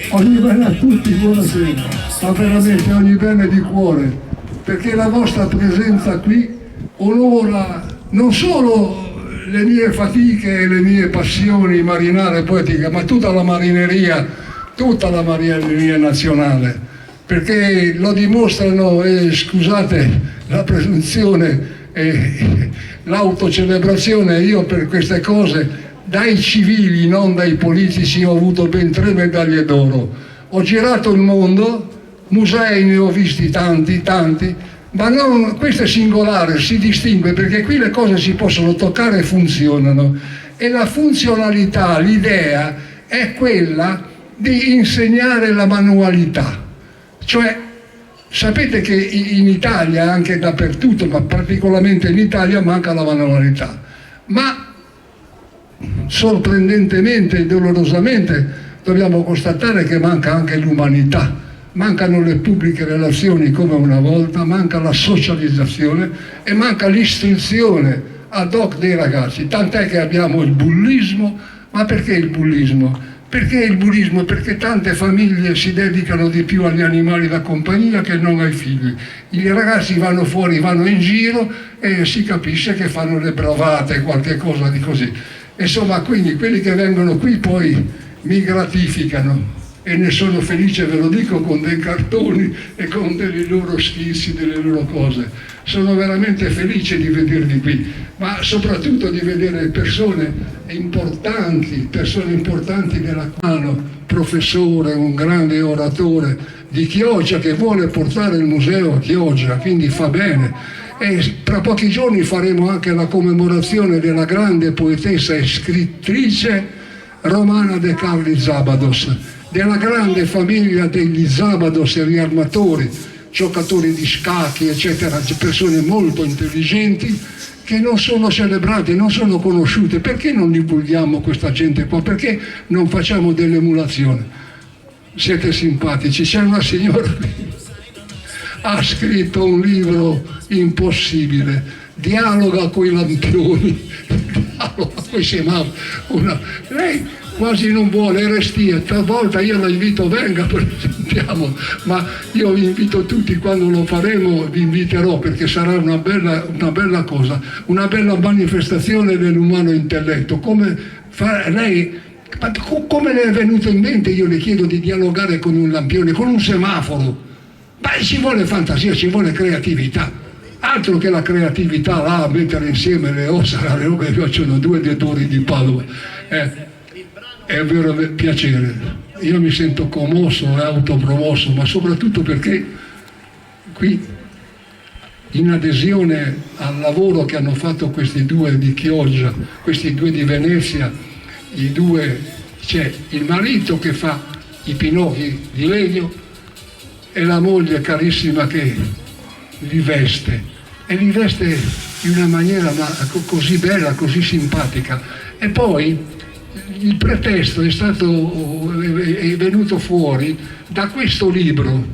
Ogni bene a tutti, buonasera, ma veramente ogni bene di cuore, perché la vostra presenza qui onora non solo le mie fatiche e le mie passioni marinare e poetiche, ma tutta la marineria nazionale, perché lo dimostrano, scusate la presunzione e l'autocelebrazione, io per queste cose dai civili, non dai politici, ho avuto ben 3 medaglie d'oro. Ho girato il mondo, musei ne ho visti tanti, ma non, questo è singolare, si distingue perché qui le cose si possono toccare e funzionano. E la funzionalità, l'idea è quella di insegnare la manualità. Cioè, sapete che in Italia, anche dappertutto, ma particolarmente in Italia, manca la manualità. Ma sorprendentemente e dolorosamente dobbiamo constatare che manca anche l'umanità, mancano le pubbliche relazioni come una volta, manca la socializzazione e manca l'istruzione ad hoc dei ragazzi, tant'è che abbiamo il bullismo. Ma perché il bullismo? Perché il bullismo? Perché tante famiglie si dedicano di più agli animali da compagnia che non ai figli. I ragazzi vanno fuori, vanno in giro e si capisce che fanno le bravate, qualche cosa di così. Insomma, quindi quelli che vengono qui poi mi gratificano e ne sono felice, ve lo dico, con dei cartoni e con delle loro schizzi, delle loro cose. Sono veramente felice di vederli qui, ma soprattutto di vedere persone importanti della mano, professore, un grande oratore di Chioggia che vuole portare il museo a Chioggia, quindi fa bene. E tra pochi giorni faremo anche la commemorazione della grande poetessa e scrittrice Romana De Carli Zabados, della grande famiglia degli Zabados e riarmatori, giocatori di scacchi, eccetera, persone molto intelligenti che non sono celebrate, non sono conosciute. Perché non divulghiamo questa gente qua? Perché non facciamo dell'emulazione? Siete simpatici. C'è una signora che ha scritto un libro impossibile, dialoga coi lampioni, poi semafori. Lei quasi non vuole, restia, talvolta io la invito, venga, sentiamo, ma io vi invito tutti, quando lo faremo vi inviterò, perché sarà una bella cosa, una bella manifestazione dell'umano intelletto. Come le è venuto in mente, io le chiedo, di dialogare con un lampione, con un semaforo? Beh, ci vuole fantasia, ci vuole creatività, altro che la creatività là a mettere insieme le ossa, le robe che piacciono, 2 dettori di Padova. È un vero piacere. Io mi sento commosso e autopromosso, ma soprattutto perché qui, in adesione al lavoro che hanno fatto questi 2 di Chioggia, questi 2 di Venezia, c'è il marito che fa i pinocchi di legno e la moglie carissima che li veste, e li veste in una maniera così bella, così simpatica. E poi il pretesto è venuto fuori da questo libro,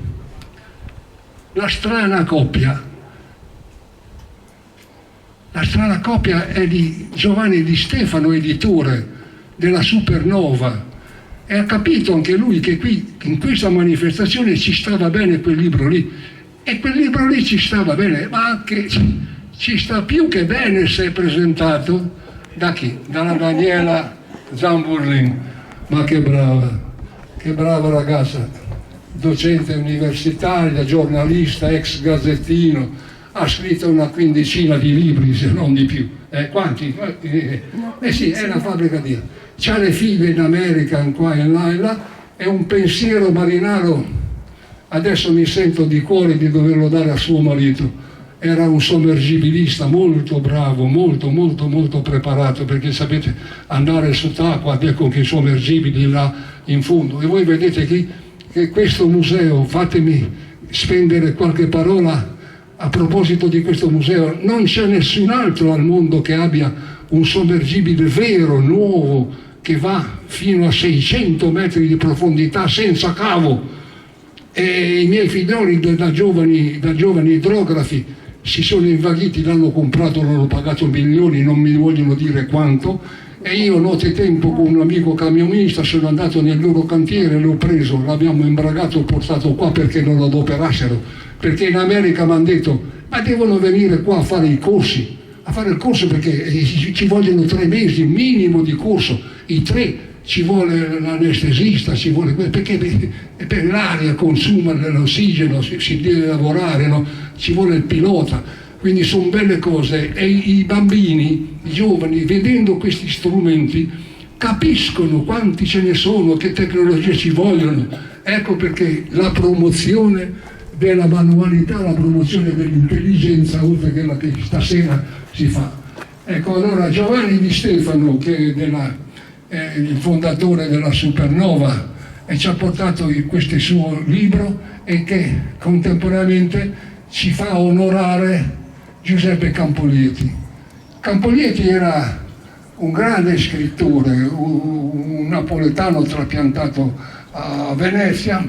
La strana coppia. La strana coppia è di Giovanni Di Stefano, editore della Supernova, e ha capito anche lui che qui in questa manifestazione ci stava bene quel libro lì, e quel libro lì ci stava bene, ma anche ci sta più che bene se è presentato da chi? Dalla Daniela Zamburlin. Ma che brava ragazza, docente universitaria, giornalista, ex gazzettino, ha scritto una 15ina di libri, se non di più. Quanti? Sì, è una fabbrica di... C'ha le figlie in America, in qua e là, è un pensiero marinaro. Adesso mi sento di cuore di doverlo dare a suo marito. Era un sommergibilista molto bravo, molto preparato, perché sapete, andare sott'acqua con i sommergibili là in fondo. E voi vedete che questo museo, fatemi spendere qualche parola a proposito di questo museo, non c'è nessun altro al mondo che abbia un sommergibile vero, nuovo, che va fino a 600 metri di profondità senza cavo. E i miei figlioli da giovani idrografi si sono invaghiti, l'hanno comprato, l'hanno pagato milioni, non mi vogliono dire quanto, e io nottetempo con un amico camionista sono andato nel loro cantiere, l'ho preso, l'abbiamo imbragato, portato qua perché non lo adoperassero, perché in America mi hanno detto ma devono venire qua a fare i corsi, perché ci vogliono 3 mesi minimo di corso, i 3 ci vuole l'anestesista, ci vuole perché per l'aria consuma l'ossigeno, si deve lavorare, no? Ci vuole il pilota, quindi sono belle cose, e i bambini, i giovani, vedendo questi strumenti capiscono quanti ce ne sono, che tecnologie ci vogliono. Ecco perché la promozione della manualità, la promozione dell'intelligenza, oltre che la che stasera si fa. Ecco, allora Giovanni Di Stefano, che è il fondatore della Supernova, e ci ha portato questo suo libro, e che contemporaneamente ci fa onorare Giuseppe Campolieti. Campolieti era un grande scrittore, un napoletano trapiantato a Venezia,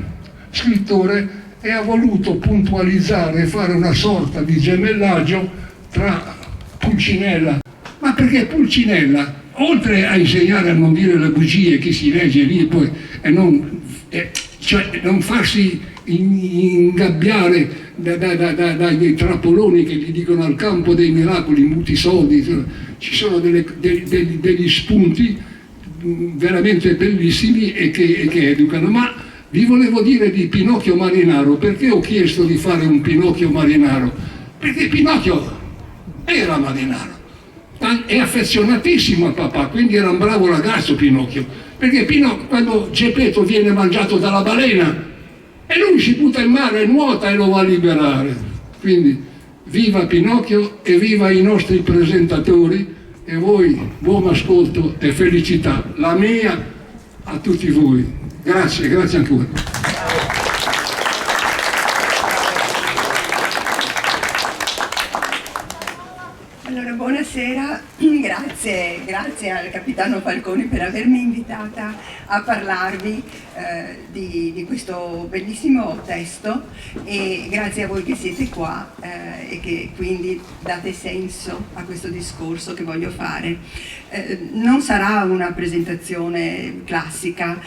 scrittore, e ha voluto puntualizzare e fare una sorta di gemellaggio tra Pulcinella. Ma perché Pulcinella, oltre a insegnare a non dire le bugie che si legge lì e non farsi ingabbiare dai trappoloni che gli dicono al campo dei miracoli, muti soldi, ci sono degli spunti veramente bellissimi e che educano. Ma vi volevo dire di Pinocchio Marinaro. Perché ho chiesto di fare un Pinocchio Marinaro? Perché Pinocchio era marinaro, è affezionatissimo a papà, quindi era un bravo ragazzo Pinocchio, perché quando Geppetto viene mangiato dalla balena e lui si butta in mare, nuota e lo va a liberare. Quindi viva Pinocchio e viva i nostri presentatori, e voi buon ascolto e felicità, la mia a tutti voi. Grazie ancora. Buonasera, grazie al capitano Falconi per avermi invitata a parlarvi di questo bellissimo testo, e grazie a voi che siete qua e che quindi date senso a questo discorso che voglio fare. Non sarà una presentazione classica,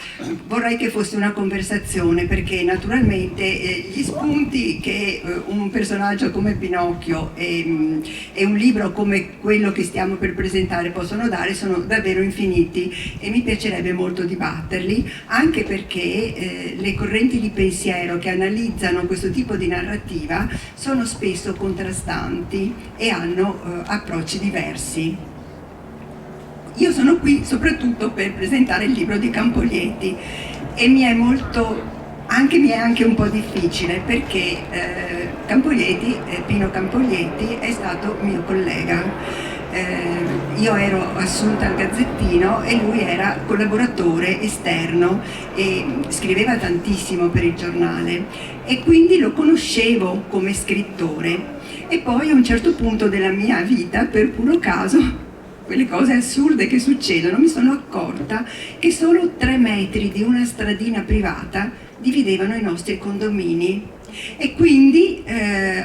vorrei che fosse una conversazione, perché naturalmente gli spunti che un personaggio come Pinocchio e un libro come quello che stiamo per presentare possono dare sono davvero infiniti, e mi piacerebbe molto dibatterli, anche perché le correnti di pensiero che analizzano questo tipo di narrativa sono spesso contrastanti e hanno approcci diversi. Io sono qui soprattutto per presentare il libro di Campolieti, e mi è anche un po' difficile, perché Pino Campolieti è stato mio collega. Io ero assunta al Gazzettino e lui era collaboratore esterno e scriveva tantissimo per il giornale, e quindi lo conoscevo come scrittore. E poi a un certo punto della mia vita, per puro caso, quelle cose assurde che succedono, mi sono accorta che solo 3 metri di una stradina privata dividevano i nostri condomini, e quindi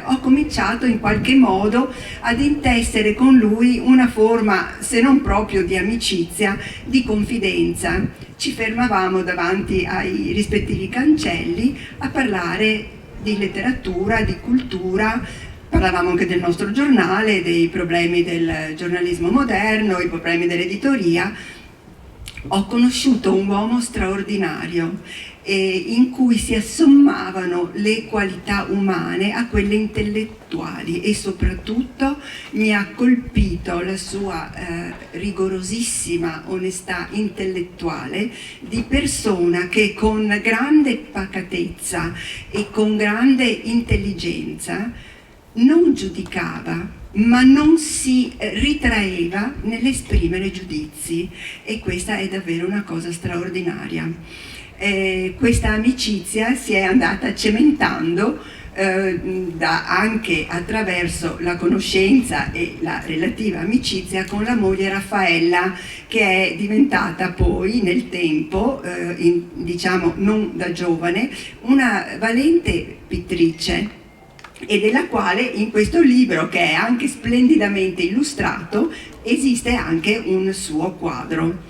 ho cominciato in qualche modo ad intessere con lui una forma, se non proprio di amicizia, di confidenza. Ci fermavamo davanti ai rispettivi cancelli a parlare di letteratura, di cultura. Parlavamo anche del nostro giornale, dei problemi del giornalismo moderno, i problemi dell'editoria. Ho conosciuto un uomo straordinario, in cui si assommavano le qualità umane a quelle intellettuali, e soprattutto mi ha colpito la sua rigorosissima onestà intellettuale di persona che con grande pacatezza e con grande intelligenza non giudicava, ma non si ritraeva nell'esprimere giudizi, e questa è davvero una cosa straordinaria. Questa amicizia si è andata cementando anche attraverso la conoscenza e la relativa amicizia con la moglie Raffaella, che è diventata poi nel tempo, diciamo non da giovane, una valente pittrice. e della quale in questo libro, che è anche splendidamente illustrato, esiste anche un suo quadro.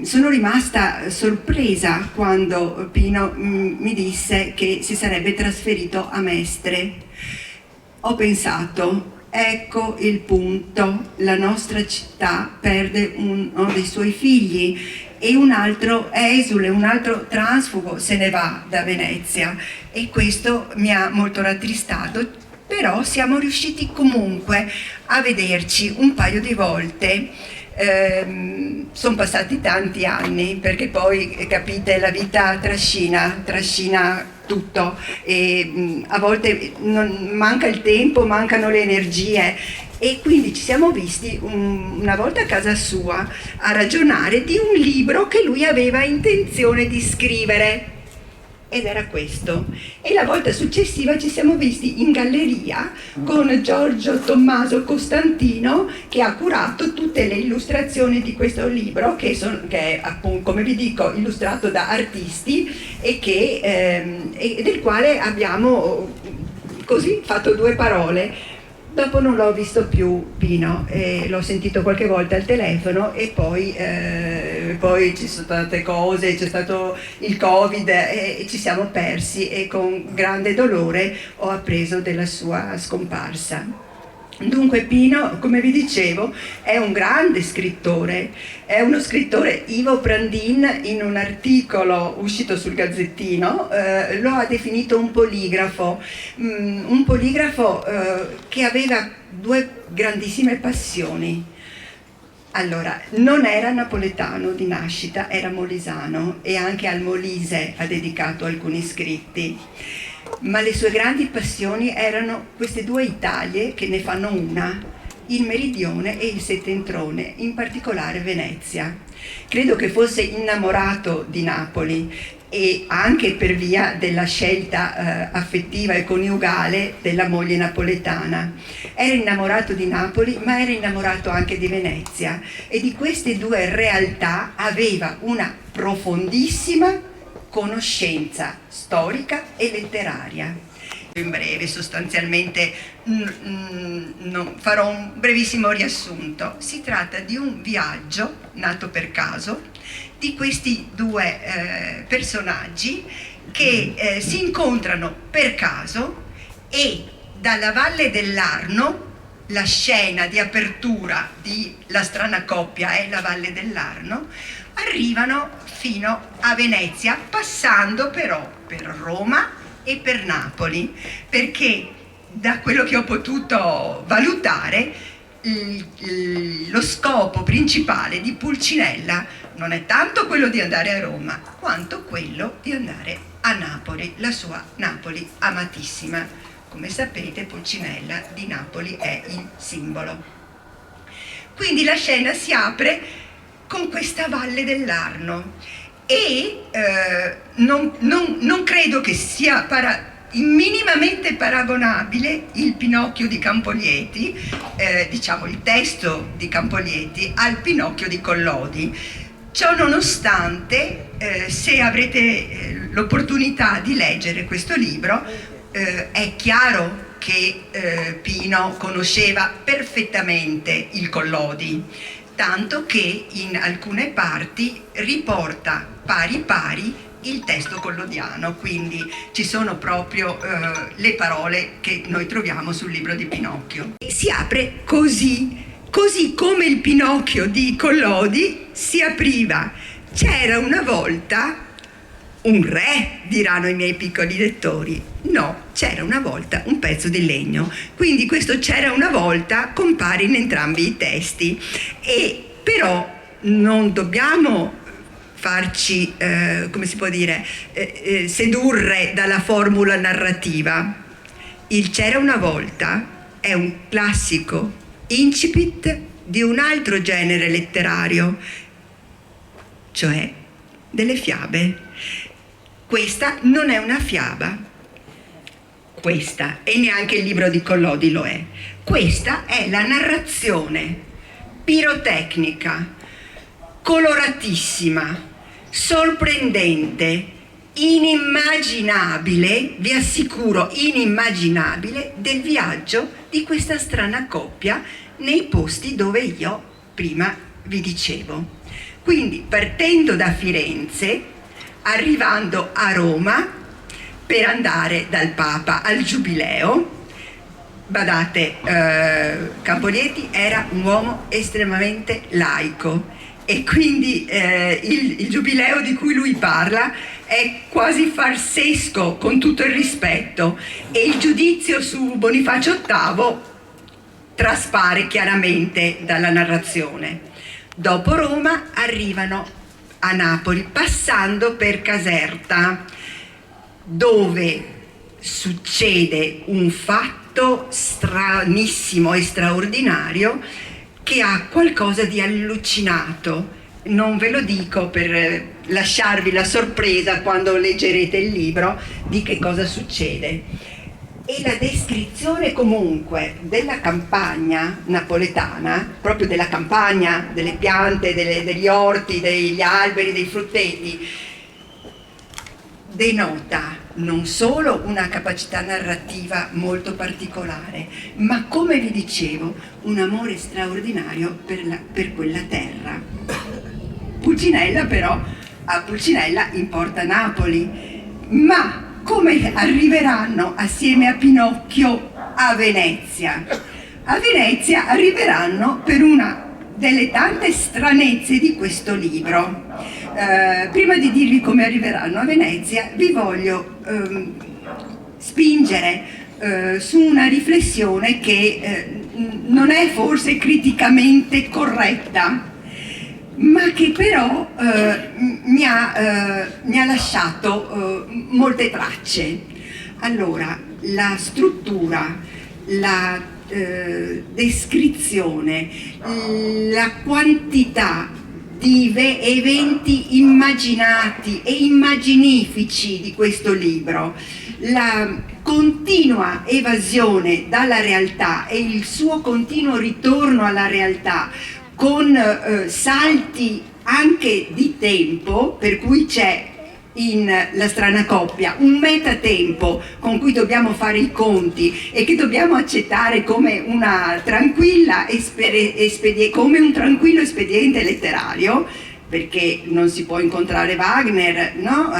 Sono rimasta sorpresa quando Pino mi disse che si sarebbe trasferito a Mestre. Ho pensato, ecco il punto, la nostra città perde uno dei suoi figli e un altro esule, un altro transfugo se ne va da Venezia, e questo mi ha molto rattristato, però siamo riusciti comunque a vederci un paio di volte. Sono passati tanti anni, perché poi capite, la vita trascina tutto, e a volte manca il tempo, mancano le energie, e quindi ci siamo visti una volta a casa sua a ragionare di un libro che lui aveva intenzione di scrivere, ed era questo. E la volta successiva ci siamo visti in galleria con Giorgio Tommaso Costantino, che ha curato tutte le illustrazioni di questo libro, che è appunto, come vi dico, illustrato da artisti, e del quale abbiamo così fatto due parole. Dopo non l'ho visto più Pino, l'ho sentito qualche volta al telefono, e poi ci sono state cose, c'è stato il Covid e ci siamo persi, e con grande dolore ho appreso della sua scomparsa. Dunque Pino, come vi dicevo, è un grande scrittore, è uno scrittore. Ivo Brandin, in un articolo uscito sul Gazzettino, lo ha definito un poligrafo che aveva due grandissime passioni. Allora, non era napoletano di nascita, era molisano, e anche al Molise ha dedicato alcuni scritti. Ma le sue grandi passioni erano queste due Italie, che ne fanno una, il meridione e il settentrione, in particolare Venezia. Credo che fosse innamorato di Napoli, e anche per via della scelta affettiva e coniugale della moglie napoletana. Era innamorato di Napoli, ma era innamorato anche di Venezia, e di queste due realtà aveva una profondissima conoscenza storica e letteraria. In breve, sostanzialmente, farò un brevissimo riassunto. Si tratta di un viaggio nato per caso di questi due personaggi che si incontrano per caso, e dalla Valle dell'Arno, la scena di apertura di La strana coppia è la Valle dell'Arno, arrivano fino a Venezia, passando però per Roma e per Napoli, perché da quello che ho potuto valutare lo scopo principale di Pulcinella non è tanto quello di andare a Roma, quanto quello di andare a Napoli, la sua Napoli amatissima. Come sapete, Pulcinella di Napoli è il simbolo. Quindi la scena si apre con questa Valle dell'Arno, e non credo che sia minimamente paragonabile il Pinocchio di Campoglieti, diciamo il testo di Campoglieti, al Pinocchio di Collodi. Ciò nonostante, se avrete l'opportunità di leggere questo libro, è chiaro che Pino conosceva perfettamente il Collodi, tanto che in alcune parti riporta pari pari il testo collodiano, quindi ci sono proprio le parole che noi troviamo sul libro di Pinocchio. E si apre così come il Pinocchio di Collodi si apriva. C'era una volta un re, diranno i miei piccoli lettori. No, c'era una volta un pezzo di legno. Quindi questo c'era una volta compare in entrambi i testi. E però non dobbiamo farci, come si può dire, sedurre dalla formula narrativa. Il C'era una volta è un classico incipit di un altro genere letterario, cioè delle fiabe. Questa non è una fiaba, questa, e neanche il libro di Collodi lo è. Questa è la narrazione pirotecnica, coloratissima, sorprendente, inimmaginabile, vi assicuro inimmaginabile, del viaggio di questa strana coppia nei posti dove io prima vi dicevo. Quindi partendo da Firenze, arrivando a Roma per andare dal Papa al Giubileo. Badate, Campolieti era un uomo estremamente laico e quindi il Giubileo di cui lui parla è quasi farsesco, con tutto il rispetto, e il giudizio su Bonifacio VIII traspare chiaramente dalla narrazione. Dopo Roma arrivano a Napoli passando per Caserta, dove succede un fatto stranissimo e straordinario che ha qualcosa di allucinato. Non ve lo dico per lasciarvi la sorpresa quando leggerete il libro di che cosa succede. E la descrizione comunque della campagna napoletana, proprio della campagna, delle piante, degli orti, degli alberi, dei frutteti, denota non solo una capacità narrativa molto particolare, ma, come vi dicevo, un amore straordinario per quella terra. Pulcinella però, a Pulcinella importa Napoli, ma come arriveranno assieme a Pinocchio a Venezia? A Venezia arriveranno per una delle tante stranezze di questo libro. Prima di dirvi come arriveranno a Venezia, vi voglio spingere su una riflessione che non è forse criticamente corretta, ma che però mi ha lasciato molte tracce. Allora, la struttura, la descrizione, la quantità di eventi immaginati e immaginifici di questo libro, la continua evasione dalla realtà e il suo continuo ritorno alla realtà con salti anche di tempo, per cui c'è in La strana coppia un metatempo con cui dobbiamo fare i conti e che dobbiamo accettare come una tranquilla come un tranquillo espediente letterario, perché non si può incontrare Wagner, no?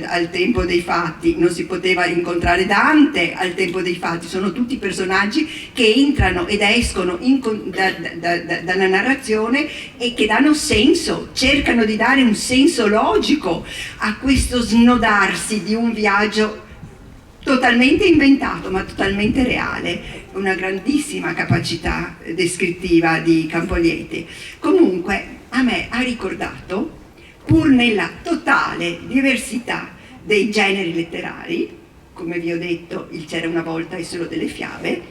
Al tempo dei fatti, non si poteva incontrare Dante al tempo dei fatti, sono tutti personaggi che entrano ed escono dalla narrazione e che danno senso, cercano di dare un senso logico a questo snodarsi di un viaggio totalmente inventato ma totalmente reale. Una grandissima capacità descrittiva di Campolieti. Comunque a me ha ricordato, pur nella totale diversità dei generi letterari, come vi ho detto, il C'era una volta è solo delle fiabe,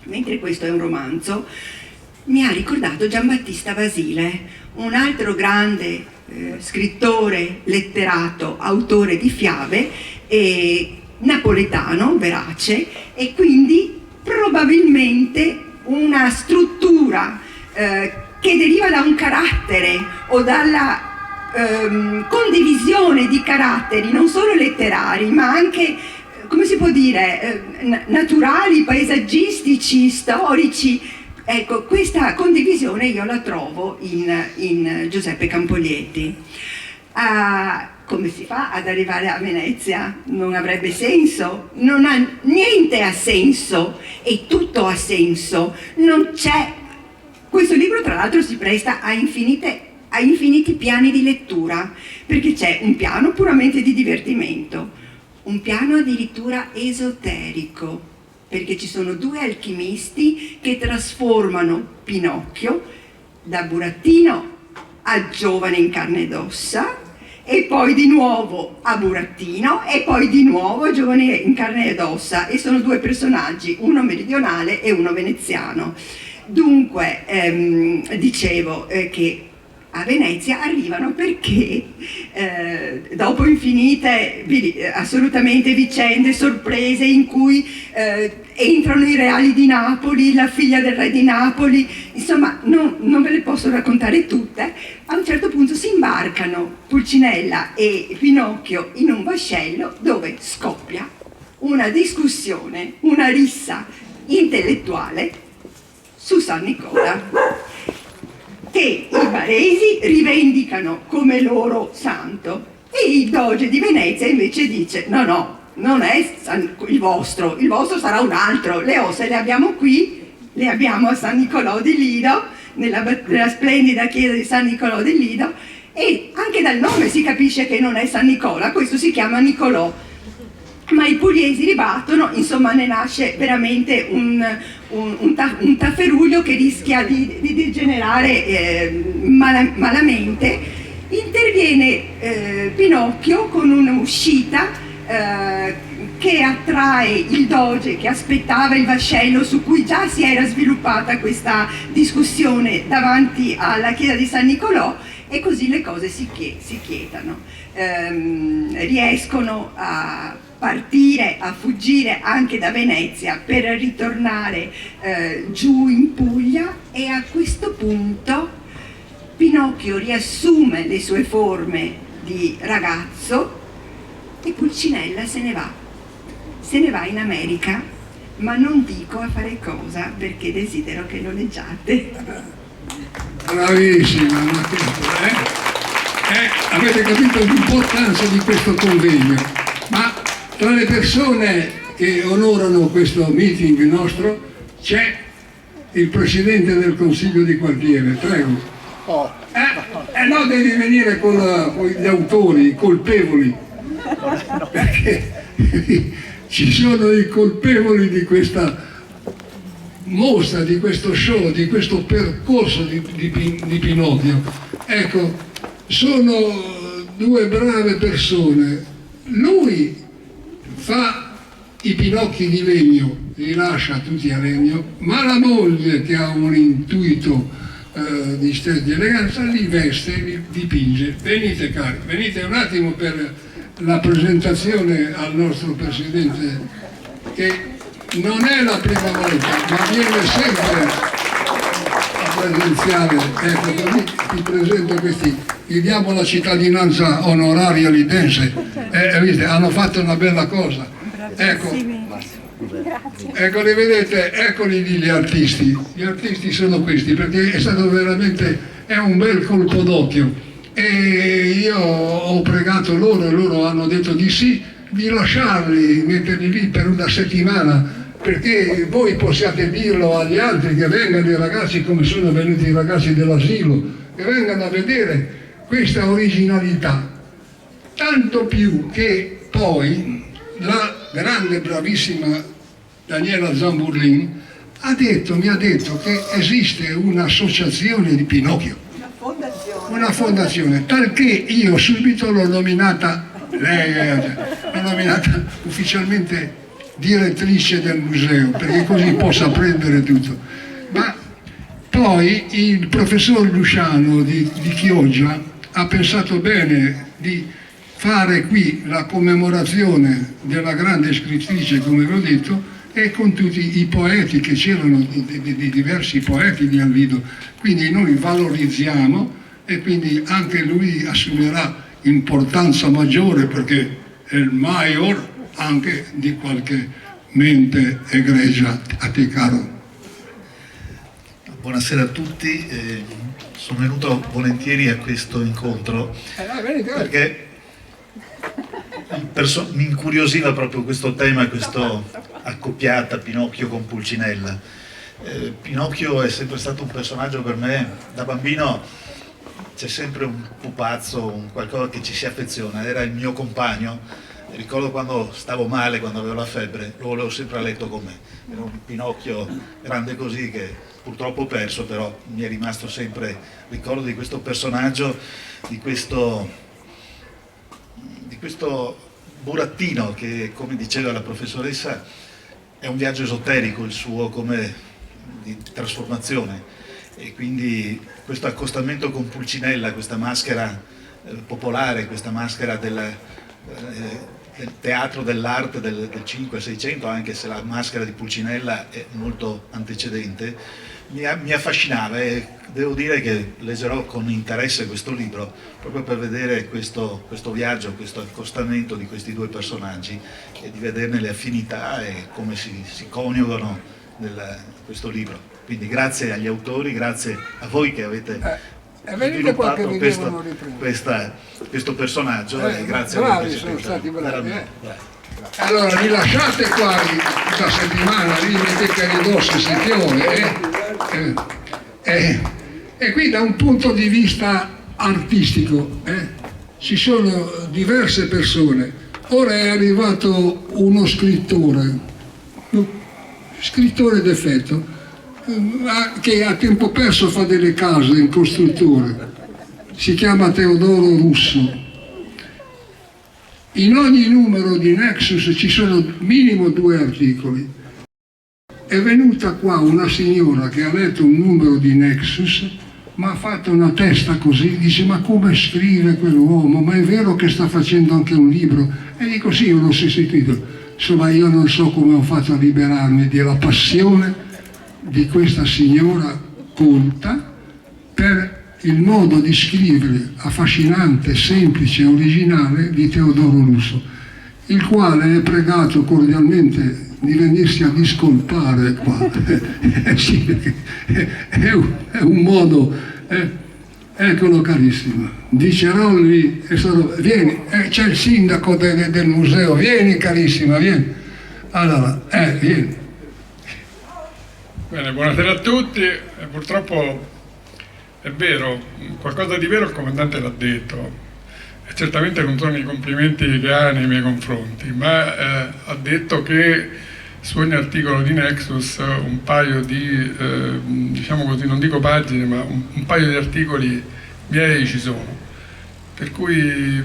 mentre questo è un romanzo, mi ha ricordato Giambattista Basile, un altro grande scrittore, letterato, autore di fiabe, napoletano, verace, e quindi probabilmente una struttura che deriva da un carattere o dalla condivisione di caratteri non solo letterari ma anche, come si può dire, naturali, paesaggistici, storici. Ecco, questa condivisione io la trovo in Giuseppe Campolieti. Come si fa ad arrivare a Venezia? Non avrebbe senso, niente ha senso e tutto ha senso, non c'è. Questo libro tra l'altro si presta a infiniti piani di lettura, perché c'è un piano puramente di divertimento, un piano addirittura esoterico, perché ci sono due alchimisti che trasformano Pinocchio da burattino a giovane in carne ed ossa, e poi di nuovo a burattino e poi di nuovo a giovane in carne ed ossa, e sono due personaggi, uno meridionale e uno veneziano. Dunque, dicevo che a Venezia arrivano perché dopo infinite assolutamente vicende, sorprese in cui entrano i reali di Napoli, la figlia del re di Napoli, insomma non ve le posso raccontare tutte, a un certo punto si imbarcano Pulcinella e Pinocchio in un vascello dove scoppia una discussione, una rissa intellettuale su San Nicola, che i baresi rivendicano come loro santo e il doge di Venezia invece dice no, non è il vostro sarà un altro, le ossa le abbiamo qui, le abbiamo a San Nicolò di Lido, nella splendida chiesa di San Nicolò di Lido, e anche dal nome si capisce che non è San Nicola, questo si chiama Nicolò. Ma i pugliesi ribattono, insomma ne nasce veramente un tafferuglio che rischia di degenerare malamente. Interviene Pinocchio con un'uscita che attrae il doge che aspettava il vascello su cui già si era sviluppata questa discussione davanti alla chiesa di San Nicolò, e così le cose si quietano. Riescono a partire, a fuggire anche da Venezia per ritornare giù in Puglia, e a questo punto Pinocchio riassume le sue forme di ragazzo e Pulcinella se ne va in America, ma non dico a fare cosa perché desidero che lo leggiate. Bravissima, avete capito l'importanza di questo convegno, ma tra le persone che onorano questo meeting nostro c'è il Presidente del Consiglio di quartiere, prego. No, devi venire con gli autori, i colpevoli, perché ci sono i colpevoli di questa mostra, di questo show, di questo percorso di Pinocchio. Ecco, sono due brave persone. Lui fa i pinocchi di legno, li lascia tutti a legno, ma la moglie, che ha un intuito di stile di eleganza, li veste, li dipinge. Venite cari, venite un attimo per la presentazione al nostro Presidente, che non è la prima volta, ma viene sempre a presenziare. Ecco, così ti presento questi, gli diamo la cittadinanza onoraria lidense, vedete, hanno fatto una bella cosa. Ecco, li vedete, eccoli lì gli artisti sono questi, perché è stato veramente, è un bel colpo d'occhio, e io ho pregato loro e loro hanno detto di sì, di lasciarli, metterli lì per una settimana, perché voi possiate dirlo agli altri, che vengano i ragazzi come sono venuti i ragazzi dell'asilo, che vengano a vedere questa originalità, tanto più che poi la grande bravissima Daniela Zamburlin mi ha detto che esiste un'associazione di Pinocchio, una fondazione, talché io subito l'ho nominata, l'ho nominata ufficialmente direttrice del museo, perché così possa prendere tutto. Ma poi il professor Luciano di Chioggia ha pensato bene di fare qui la commemorazione della grande scrittrice, come vi ho detto, e con tutti i poeti, che c'erano di diversi poeti di Alvido, quindi noi valorizziamo, e quindi anche lui assumerà importanza maggiore, perché è il maior anche di qualche mente egregia. A te, caro. Buonasera a tutti, sono venuto volentieri a questo incontro perché mi incuriosiva proprio questo tema, questo accoppiata Pinocchio con Pulcinella. Pinocchio è sempre stato un personaggio per me, da bambino c'è sempre un pupazzo, un qualcosa che ci si affeziona, era il mio compagno. Ricordo quando stavo male, quando avevo la febbre, lo volevo sempre a letto con me. Era un Pinocchio grande così che purtroppo ho perso, però mi è rimasto sempre ricordo di questo personaggio, di questo burattino che, come diceva la professoressa, è un viaggio esoterico il suo, come di trasformazione, e quindi questo accostamento con Pulcinella, questa maschera popolare, questa maschera del teatro dell'arte del 500-600, anche se la maschera di Pulcinella è molto antecedente, mi affascinava, e devo dire che leggerò con interesse questo libro proprio per vedere questo viaggio, questo accostamento di questi due personaggi e di vederne le affinità e come si coniugano in questo libro. Quindi grazie agli autori, grazie a voi che avete sviluppato questo personaggio, e grazie a voi che sono stati bravi. Bravi. Allora li lasciate qua la settimana, li mettete a ridosso se vuole, e qui da un punto di vista artistico ci sono diverse persone. Ora è arrivato uno scrittore d'effetto, che a tempo perso fa delle case in costruttore, si chiama Teodoro Russo. In ogni numero di Nexus ci sono minimo 2 articoli. È venuta qua una signora che ha letto un numero di Nexus, ma ha fatto una testa così, dice: ma come scrive quell'uomo? Ma è vero che sta facendo anche un libro? E dico: sì, io l'ho sentito. Insomma, io non so come ho fatto a liberarmi della passione di questa signora colta per il modo di scrivere affascinante, semplice e originale di Teodoro Russo, il quale è pregato cordialmente di venirsi a discolpare qua. Sì, perché è un modo, eccolo carissimo, dice Rolli, vieni, c'è il sindaco del museo, vieni carissima, vieni. Allora, vieni. Bene, buonasera a tutti. Purtroppo è vero, qualcosa di vero il comandante l'ha detto, e certamente non sono i complimenti che ha nei miei confronti, ma ha detto che su ogni articolo di Nexus un paio di, diciamo così, non dico pagine, ma un paio di articoli miei ci sono. Per cui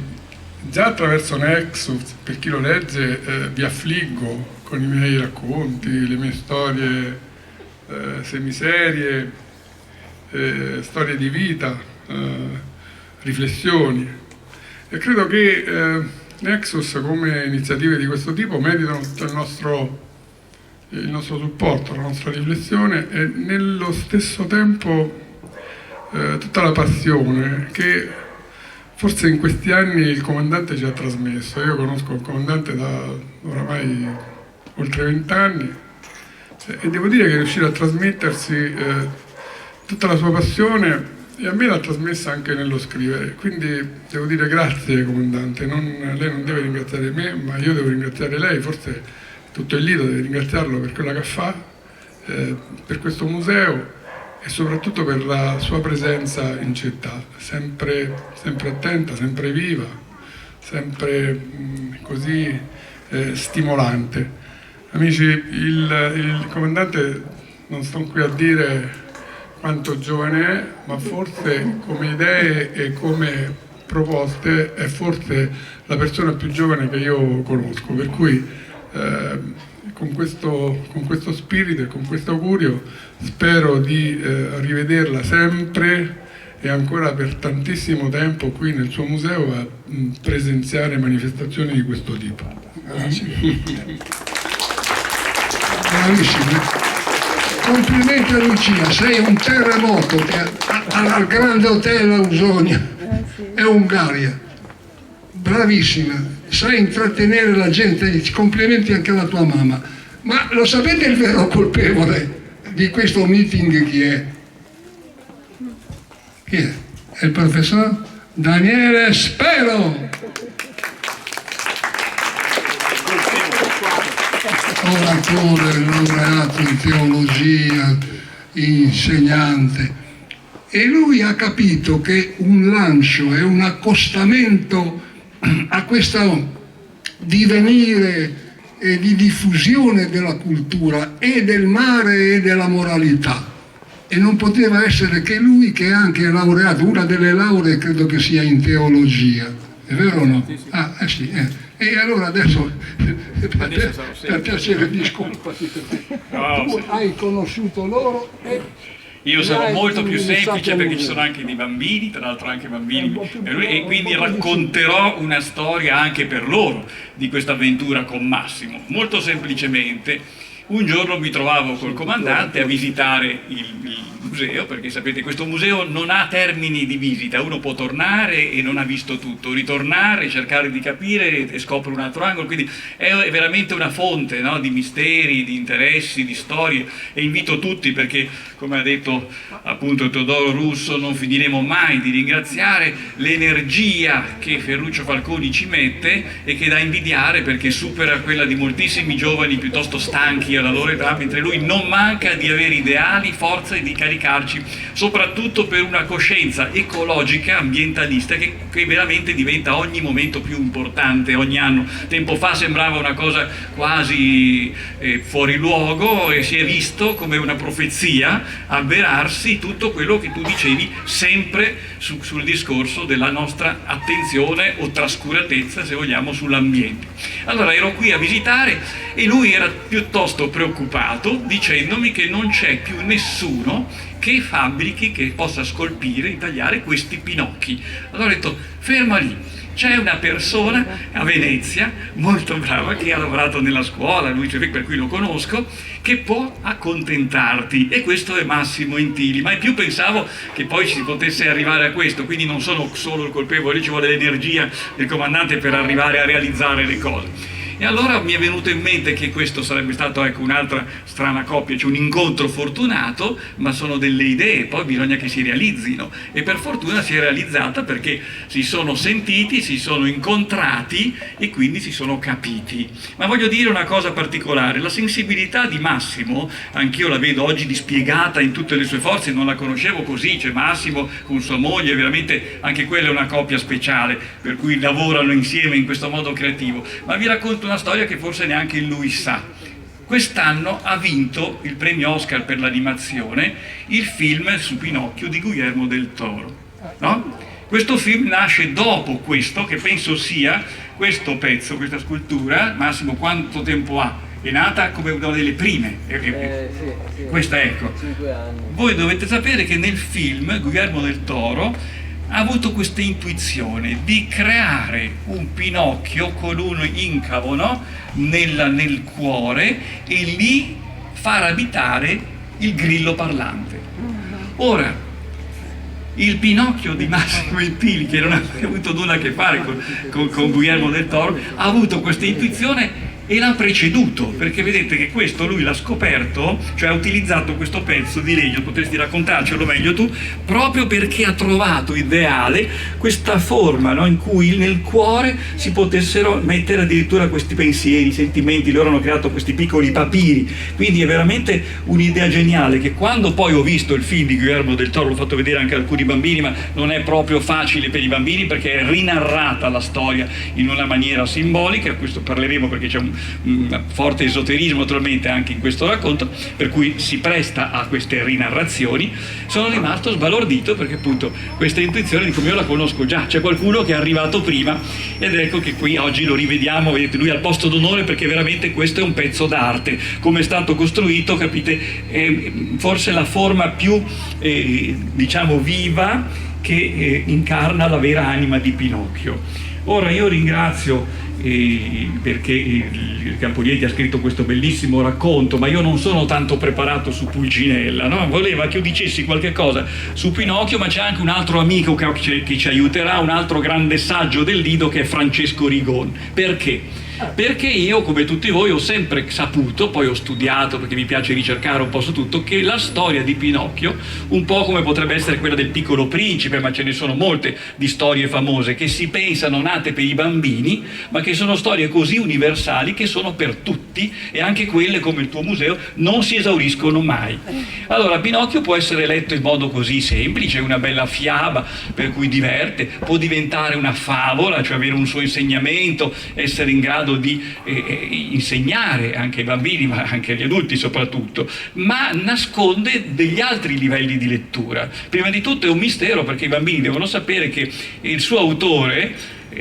già attraverso Nexus, per chi lo legge, vi affliggo con i miei racconti, le mie storie semiserie, storie di vita, riflessioni, e credo che Nexus, come iniziative di questo tipo, meritano tutto il nostro supporto, la nostra riflessione e nello stesso tempo tutta la passione che forse in questi anni il comandante ci ha trasmesso. Io conosco il comandante da oramai oltre 20 anni e devo dire che è riuscito a trasmettersi tutta la sua passione, e a me l'ha trasmessa anche nello scrivere. Quindi devo dire grazie comandante, lei non deve ringraziare me, ma io devo ringraziare lei, forse tutto il Lido deve ringraziarlo per quella che fa, per questo museo e soprattutto per la sua presenza in città, sempre attenta, sempre viva, sempre così stimolante. Amici, il comandante, non sto qui a dire quanto giovane è, ma forse come idee e come proposte è forse la persona più giovane che io conosco, per cui con questo spirito e con questo augurio spero di rivederla sempre e ancora per tantissimo tempo qui nel suo museo a presenziare manifestazioni di questo tipo. Grazie. Bravissimo. Complimenti a Lucia, sei un terremoto al grande hotel Ausonia e Ungaria. Bravissima, sai intrattenere la gente, complimenti anche alla tua mamma. Ma lo sapete il vero colpevole di questo meeting chi è? Chi è? È il professor Daniele Spero. Oratore, laureato in teologia, insegnante, e lui ha capito che un lancio e un accostamento a questo divenire e di diffusione della cultura e del mare e della moralità, e non poteva essere che lui, che è anche laureato, una delle lauree credo che sia in teologia, è vero o no? Sì, sì. Ah, sì, E allora adesso per piacere discolpati, tu hai conosciuto loro e Io sarò molto più semplice perché ci sono anche dei bambini, tra l'altro anche bambini, e quindi racconterò una storia anche per loro di questa avventura con Massimo. Molto semplicemente, un giorno mi trovavo col comandante a visitare il museo, perché sapete questo museo non ha termini di visita, uno può tornare e non ha visto tutto, ritornare, cercare di capire e scopre un altro angolo, quindi è veramente una fonte, no, di misteri, di interessi, di storie, e invito tutti, perché come ha detto appunto Teodoro Russo, non finiremo mai di ringraziare l'energia che Ferruccio Falconi ci mette e che da invidiare, perché supera quella di moltissimi giovani piuttosto stanchi alla loro età, mentre lui non manca di avere ideali, forza e di caricarci, soprattutto per una coscienza ecologica, ambientalista, che veramente diventa ogni momento più importante, ogni anno. Tempo fa sembrava una cosa quasi fuori luogo, e si è visto come una profezia avverarsi tutto quello che tu dicevi sempre sul discorso della nostra attenzione o trascuratezza, se vogliamo, sull'ambiente. Allora ero qui a visitare e lui era piuttosto preoccupato, dicendomi che non c'è più nessuno che fabbrichi, che possa scolpire, intagliare questi pinocchi. Allora ho detto, ferma lì, c'è una persona a Venezia molto brava che ha lavorato nella scuola, lui, per cui lo conosco, che può accontentarti, e questo è Massimo Intili. Mai più pensavo che poi si potesse arrivare a questo, quindi non sono solo il colpevole, ci vuole l'energia del comandante per arrivare a realizzare le cose. E allora mi è venuto in mente che questo sarebbe stato, ecco, un'altra strana coppia, cioè un incontro fortunato, ma sono delle idee, poi bisogna che si realizzino, e per fortuna si è realizzata perché si sono sentiti, si sono incontrati e quindi si sono capiti. Ma voglio dire una cosa particolare, la sensibilità di Massimo, anch'io la vedo oggi dispiegata in tutte le sue forze, non la conoscevo così, c'è Massimo con sua moglie, veramente anche quella è una coppia speciale, per cui lavorano insieme in questo modo creativo. Ma vi racconto una storia che forse neanche lui sa. Quest'anno ha vinto il premio Oscar per l'animazione il film su Pinocchio di Guillermo del Toro, no? Questo film nasce dopo questo, che penso sia questo pezzo, questa scultura. Massimo, quanto tempo ha? È nata come una delle prime, sì. Questa, ecco. 5 anni. Voi dovete sapere che nel film Guillermo del Toro ha avuto questa intuizione di creare un Pinocchio con un incavo, no? nel cuore, e lì far abitare il grillo parlante. Ora, il Pinocchio di Massimo Intili, che non ha mai avuto nulla a che fare con Guillermo del Toro, ha avuto questa intuizione e l'ha preceduto, perché vedete che questo lui l'ha scoperto, cioè ha utilizzato questo pezzo di legno, potresti raccontarcelo meglio tu, proprio perché ha trovato ideale questa forma, no, in cui nel cuore si potessero mettere addirittura questi pensieri, sentimenti. Loro hanno creato questi piccoli papiri, quindi è veramente un'idea geniale, che quando poi ho visto il film di Guillermo del Toro, l'ho fatto vedere anche ad alcuni bambini, ma non è proprio facile per i bambini perché è rinarrata la storia in una maniera simbolica, questo parleremo perché c'è un forte esoterismo naturalmente anche in questo racconto, per cui si presta a queste rinarrazioni. Sono rimasto sbalordito perché appunto questa intuizione, dico, io la conosco già, c'è qualcuno che è arrivato prima, ed ecco che qui oggi lo rivediamo, vedete, lui al posto d'onore, perché veramente questo è un pezzo d'arte, come è stato costruito, capite, è forse la forma più diciamo viva che incarna la vera anima di Pinocchio. Ora io ringrazio perché il Campolieti ha scritto questo bellissimo racconto, ma io non sono tanto preparato su Pulcinella, no? Voleva che io dicessi qualche cosa su Pinocchio, ma c'è anche un altro amico che ci aiuterà, un altro grande saggio del Lido, che è Francesco Rigon. Perché? Perché io, come tutti voi, ho sempre saputo, poi ho studiato perché mi piace ricercare un po' su tutto, che la storia di Pinocchio, un po' come potrebbe essere quella del Piccolo Principe, ma ce ne sono molte di storie famose che si pensano nate per i bambini, ma che sono storie così universali che sono per tutti, e anche quelle, come il tuo museo, non si esauriscono mai. Allora, Pinocchio può essere letto in modo così semplice, una bella fiaba per cui diverte, può diventare una favola, cioè avere un suo insegnamento, essere in grado di insegnare anche ai bambini, ma anche agli adulti soprattutto, ma nasconde degli altri livelli di lettura. Prima di tutto è un mistero, perché i bambini devono sapere che il suo autore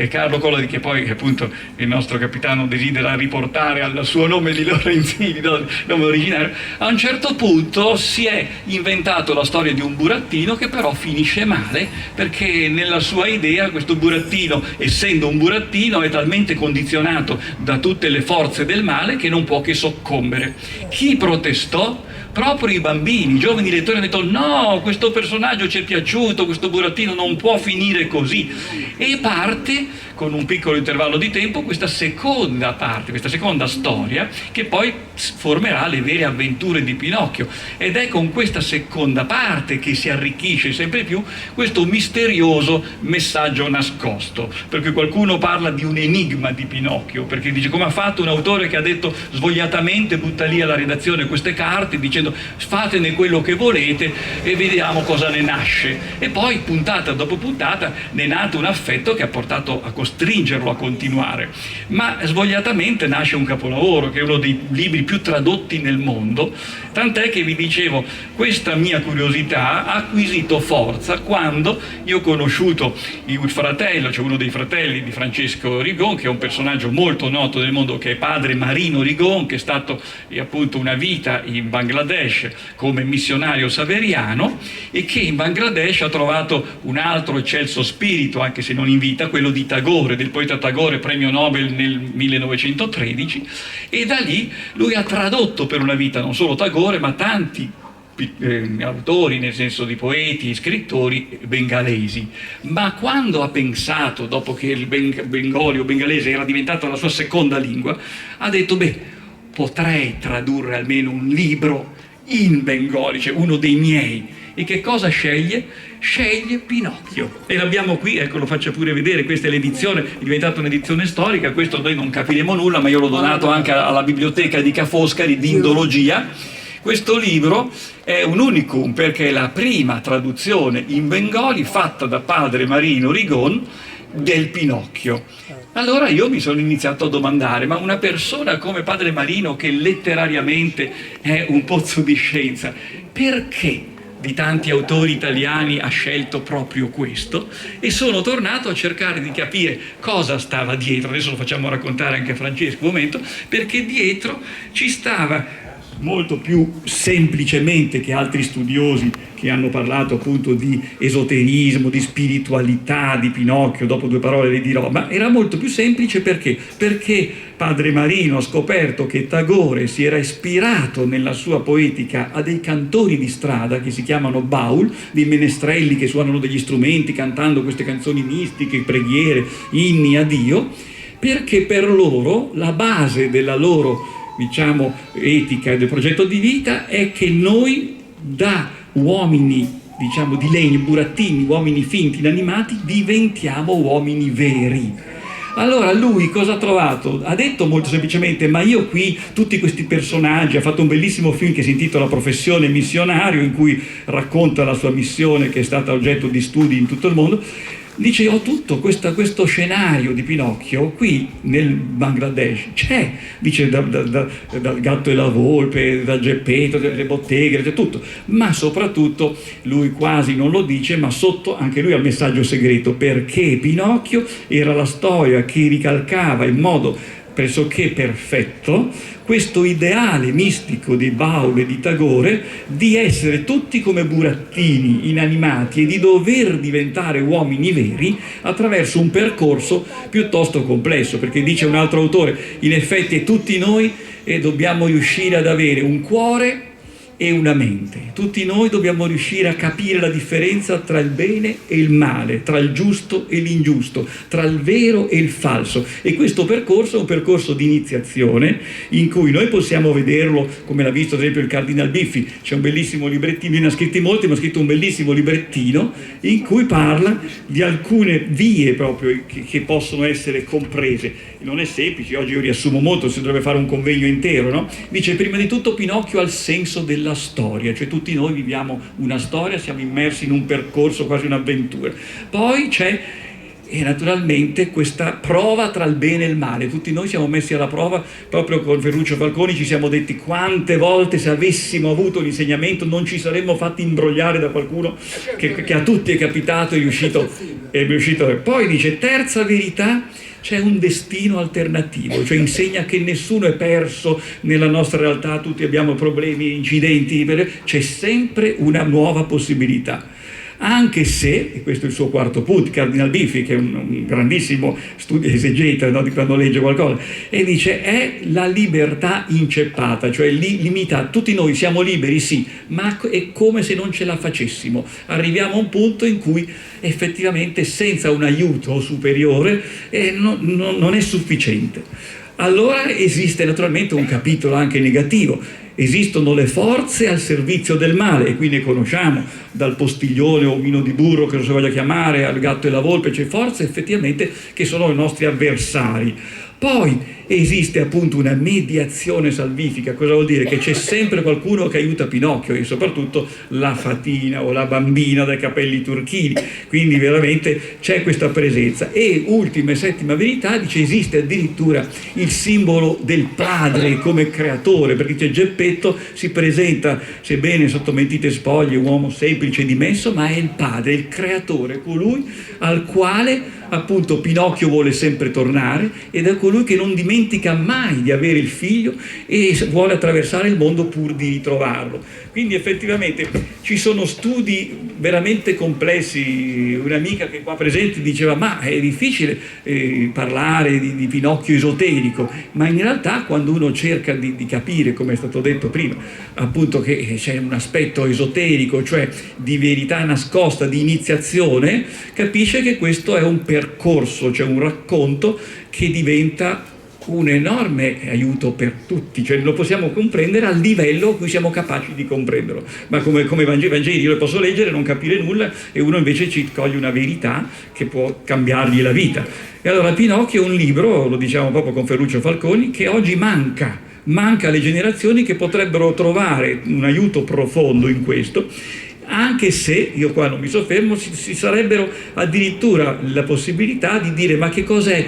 Carlo Collodi, che poi appunto il nostro capitano desidera riportare al suo nome di Lorenzini, nome originario, a un certo punto si è inventato la storia di un burattino che però finisce male, perché nella sua idea questo burattino, essendo un burattino, è talmente condizionato da tutte le forze del male che non può che soccombere. Chi protestò? Proprio i bambini, i giovani lettori hanno detto no, questo personaggio ci è piaciuto, questo burattino non può finire così, e parte con un piccolo intervallo di tempo questa seconda parte, questa seconda storia che poi formerà le vere avventure di Pinocchio, ed è con questa seconda parte che si arricchisce sempre più questo misterioso messaggio nascosto, perché qualcuno parla di un enigma di Pinocchio, perché dice come ha fatto un autore che ha detto svogliatamente, butta lì alla redazione queste carte dicendo fatene quello che volete e vediamo cosa ne nasce, e poi puntata dopo puntata ne è nato un affetto che ha portato a costringerlo a continuare, ma svogliatamente nasce un capolavoro che è uno dei libri più tradotti nel mondo, tant'è che vi dicevo questa mia curiosità ha acquisito forza quando io ho conosciuto il fratello, cioè uno dei fratelli di Francesco Rigon, che è un personaggio molto noto nel mondo, che è padre Marino Rigon, che è stato appunto una vita in Bangladesh come missionario saveriano, e che in Bangladesh ha trovato un altro eccelso spirito, anche se non in vita, quello di Tagore, del poeta Tagore, premio Nobel nel 1913, e da lì lui ha tradotto per una vita non solo Tagore ma tanti autori, nel senso di poeti, scrittori bengalesi. Ma quando ha pensato, dopo che il bengolio bengalese era diventato la sua seconda lingua, ha detto beh, potrei tradurre almeno un libro in bengali, cioè uno dei miei. E che cosa sceglie? Sceglie Pinocchio. E l'abbiamo qui, ecco, lo faccio pure vedere, questa è l'edizione, è diventata un'edizione storica, questo noi non capiremo nulla, ma io l'ho donato anche alla biblioteca di Ca' Foscari di Indologia. Questo libro è un unicum perché è la prima traduzione in bengali fatta da padre Marino Rigon del Pinocchio. Allora io mi sono iniziato a domandare, ma una persona come padre Marino, che letterariamente è un pozzo di scienza, perché di tanti autori italiani ha scelto proprio questo? E sono tornato a cercare di capire cosa stava dietro. Adesso lo facciamo raccontare anche a Francesco un momento, perché dietro ci stava molto più semplicemente che altri studiosi che hanno parlato appunto di esoterismo, di spiritualità di Pinocchio, dopo due parole le dirò, ma era molto più semplice perché padre Marino ha scoperto che Tagore si era ispirato nella sua poetica a dei cantori di strada che si chiamano baul, dei menestrelli che suonano degli strumenti cantando queste canzoni mistiche, preghiere, inni a Dio, perché per loro la base della loro, diciamo, etica e del progetto di vita è che noi da uomini, diciamo, di legno, burattini, uomini finti, inanimati, diventiamo uomini veri. Allora lui cosa ha trovato? Ha detto molto semplicemente, ma io qui, tutti questi personaggi, ha fatto un bellissimo film che si intitola Professione missionario, in cui racconta la sua missione che è stata oggetto di studi in tutto il mondo. Dice, ho tutto questo scenario di Pinocchio qui nel Bangladesh, c'è, dice, dal gatto e la volpe, dal Geppetto, dalle botteghe, c'è tutto, ma soprattutto lui quasi non lo dice, ma sotto anche lui ha il messaggio segreto, perché Pinocchio era la storia che ricalcava in modo pressoché perfetto questo ideale mistico di Baul e di Tagore di essere tutti come burattini inanimati e di dover diventare uomini veri attraverso un percorso piuttosto complesso, perché dice un altro autore, in effetti tutti noi dobbiamo riuscire ad avere un cuore e una mente. Tutti noi dobbiamo riuscire a capire la differenza tra il bene e il male, tra il giusto e l'ingiusto, tra il vero e il falso. E questo percorso è un percorso di iniziazione in cui noi possiamo vederlo, come l'ha visto ad esempio il Cardinal Biffi, c'è un bellissimo librettino, ne ha scritti molti, ma ha scritto un bellissimo librettino in cui parla di alcune vie proprio che possono essere comprese. Non è semplice, oggi io riassumo molto, si dovrebbe fare un convegno intero, no? Dice, prima di tutto Pinocchio ha il senso della storia, cioè tutti noi viviamo una storia, siamo immersi in un percorso, quasi un'avventura. Poi c'è e naturalmente questa prova tra il bene e il male. Tutti noi siamo messi alla prova, proprio con Ferruccio Falconi ci siamo detti quante volte se avessimo avuto l'insegnamento non ci saremmo fatti imbrogliare da qualcuno che a tutti è capitato e è riuscito. Poi dice, terza verità, c'è un destino alternativo, cioè insegna che nessuno è perso nella nostra realtà, tutti abbiamo problemi, incidenti, c'è sempre una nuova possibilità. Anche se, e questo è il suo quarto punto, Cardinal Biffi, che è un grandissimo studio esegeta, no, di quando legge qualcosa, e dice è la libertà inceppata, cioè limitata. Tutti noi siamo liberi, sì, ma è come se non ce la facessimo. Arriviamo a un punto in cui effettivamente senza un aiuto superiore non è sufficiente. Allora esiste naturalmente un capitolo anche negativo. Esistono le forze al servizio del male, e qui ne conosciamo, dal postiglione o omino di burro, che lo si voglia chiamare, al gatto e la volpe, c'è forze effettivamente che sono i nostri avversari. Poi esiste appunto una mediazione salvifica. Cosa vuol dire? Che c'è sempre qualcuno che aiuta Pinocchio, e soprattutto la fatina o la bambina dai capelli turchini, quindi veramente c'è questa presenza. E ultima e settima verità, dice esiste addirittura il simbolo del padre come creatore, perché c'è Geppetto, si presenta, sebbene sotto mentite spoglie, uomo semplice e dimesso, ma è il padre, il creatore, colui al quale appunto Pinocchio vuole sempre tornare, ed è colui che non dimentica mai di avere il figlio e vuole attraversare il mondo pur di ritrovarlo. Quindi effettivamente ci sono studi veramente complessi. Un'amica che è qua presente diceva ma è difficile parlare di Pinocchio esoterico, ma in realtà quando uno cerca di capire, come è stato detto prima, appunto che c'è un aspetto esoterico, cioè di verità nascosta, di iniziazione, capisce che questo è un percorso, cioè un racconto che diventa un enorme aiuto per tutti, cioè lo possiamo comprendere al livello a cui siamo capaci di comprenderlo, ma come Vangeli io le posso leggere e non capire nulla, e uno invece ci coglie una verità che può cambiargli la vita. E allora Pinocchio è un libro, lo diciamo proprio con Ferruccio Falconi, che oggi manca alle generazioni che potrebbero trovare un aiuto profondo in questo, anche se, io qua non mi soffermo, si sarebbero addirittura la possibilità di dire ma che cos'è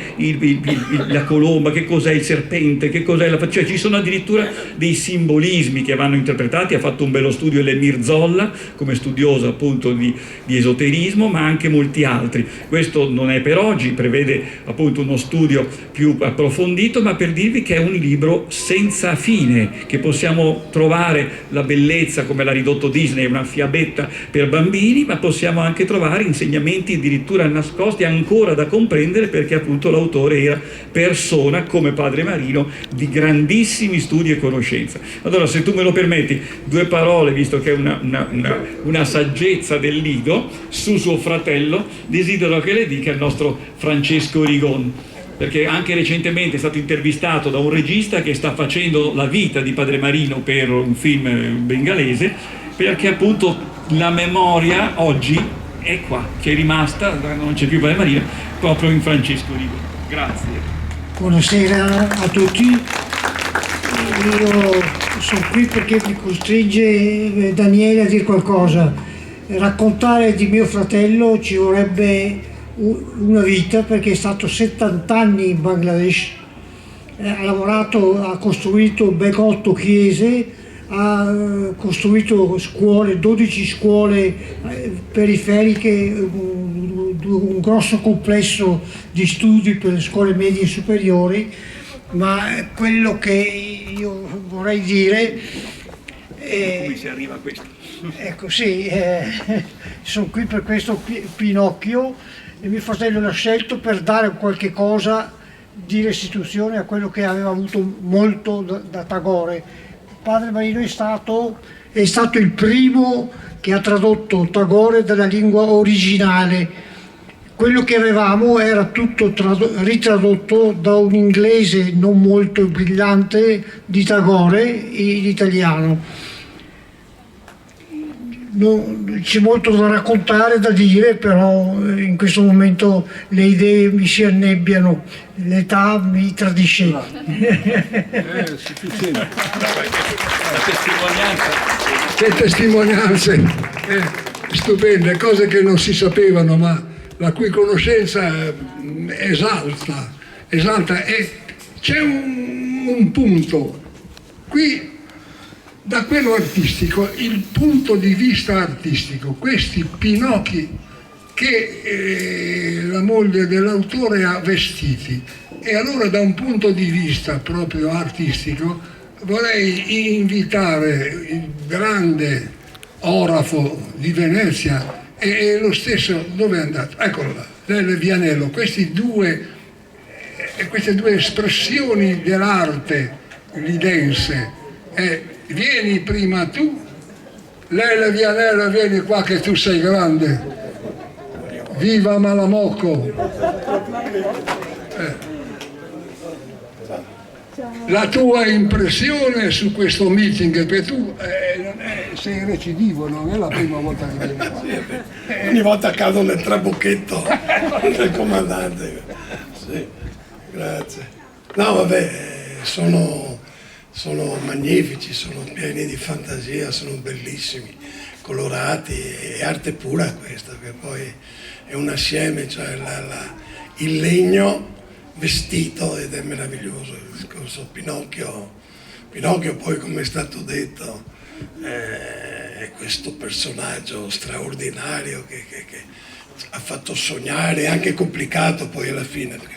la colomba, che cos'è il serpente, che cos'è cioè ci sono addirittura dei simbolismi che vanno interpretati. Ha fatto un bello studio Lemir Zolla come studioso appunto di esoterismo, ma anche molti altri. Questo non è per oggi, prevede appunto uno studio più approfondito, ma per dirvi che è un libro senza fine, che possiamo trovare la bellezza come l'ha ridotto Disney, una fiabetta per bambini, ma possiamo anche trovare insegnamenti addirittura nascosti ancora da comprendere, perché appunto l'autore era persona come Padre Marino di grandissimi studi e conoscenza. Allora, se tu me lo permetti, due parole, visto che è una saggezza del Lido su suo fratello, desidero che le dica il nostro Francesco Rigon, perché anche recentemente è stato intervistato da un regista che sta facendo la vita di Padre Marino per un film bengalese, perché appunto la memoria oggi è qua, che è rimasta, non c'è più Padre Marino, proprio in Francesco Rigon. Grazie. Buonasera a tutti. Io sono qui perché mi costringe Daniele a dire qualcosa. Raccontare di mio fratello ci vorrebbe una vita, perché è stato 70 anni in Bangladesh, ha lavorato, ha costruito ben 8 chiese, ha costruito scuole, 12 scuole periferiche, un grosso complesso di studi per le scuole medie e superiori. Ma quello che io vorrei dire è... Come si arriva a questo? Ecco, sì, sono qui per questo Pinocchio, e mio fratello l'ha scelto per dare qualche cosa di restituzione a quello che aveva avuto molto da Tagore. Padre Marino è stato il primo che ha tradotto Tagore dalla lingua originale. Quello che avevamo era tutto ritradotto da un inglese non molto brillante di Tagore in italiano. C'è molto da raccontare, da dire, però in questo momento le idee mi si annebbiano, l'età mi tradisce. Sufficiente. Che testimonianze stupende, cose che non si sapevano, ma la cui conoscenza esalta, e c'è un punto qui, da quello artistico, il punto di vista artistico, questi Pinocchi che la moglie dell'autore ha vestiti, e allora da un punto di vista proprio artistico vorrei invitare il grande orafo di Venezia e lo stesso, dove è andato? Eccolo là, Lele Vianello, queste due espressioni dell'arte lidense. Vieni prima tu, Lele Vianello, vieni qua che tu sei grande, viva Malamocco. La tua impressione su questo meeting, perché tu sei recidivo, non è la prima volta che vieni qua. Ogni volta cado nel trabocchetto del comandante. Sì, grazie. No, vabbè, sono magnifici, sono pieni di fantasia, sono bellissimi, colorati, è arte pura questa, che poi è un assieme, cioè il legno vestito, ed è meraviglioso il discorso. Pinocchio poi, come è stato detto, è questo personaggio straordinario che ha fatto sognare, anche complicato poi alla fine, perché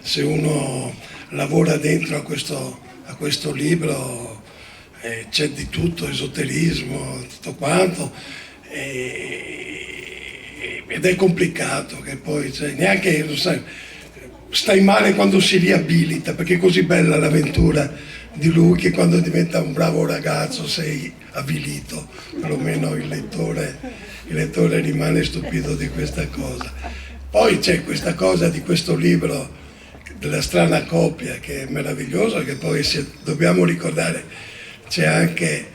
se uno lavora dentro a questo libro c'è di tutto, esoterismo, tutto quanto, ed è complicato, che poi neanche, lo sai, stai male quando si riabilita, perché è così bella l'avventura di lui che quando diventa un bravo ragazzo sei avvilito, perlomeno il lettore rimane stupito di questa cosa. Poi c'è questa cosa di questo libro della strana coppia che è meraviglioso, che poi dobbiamo ricordare c'è anche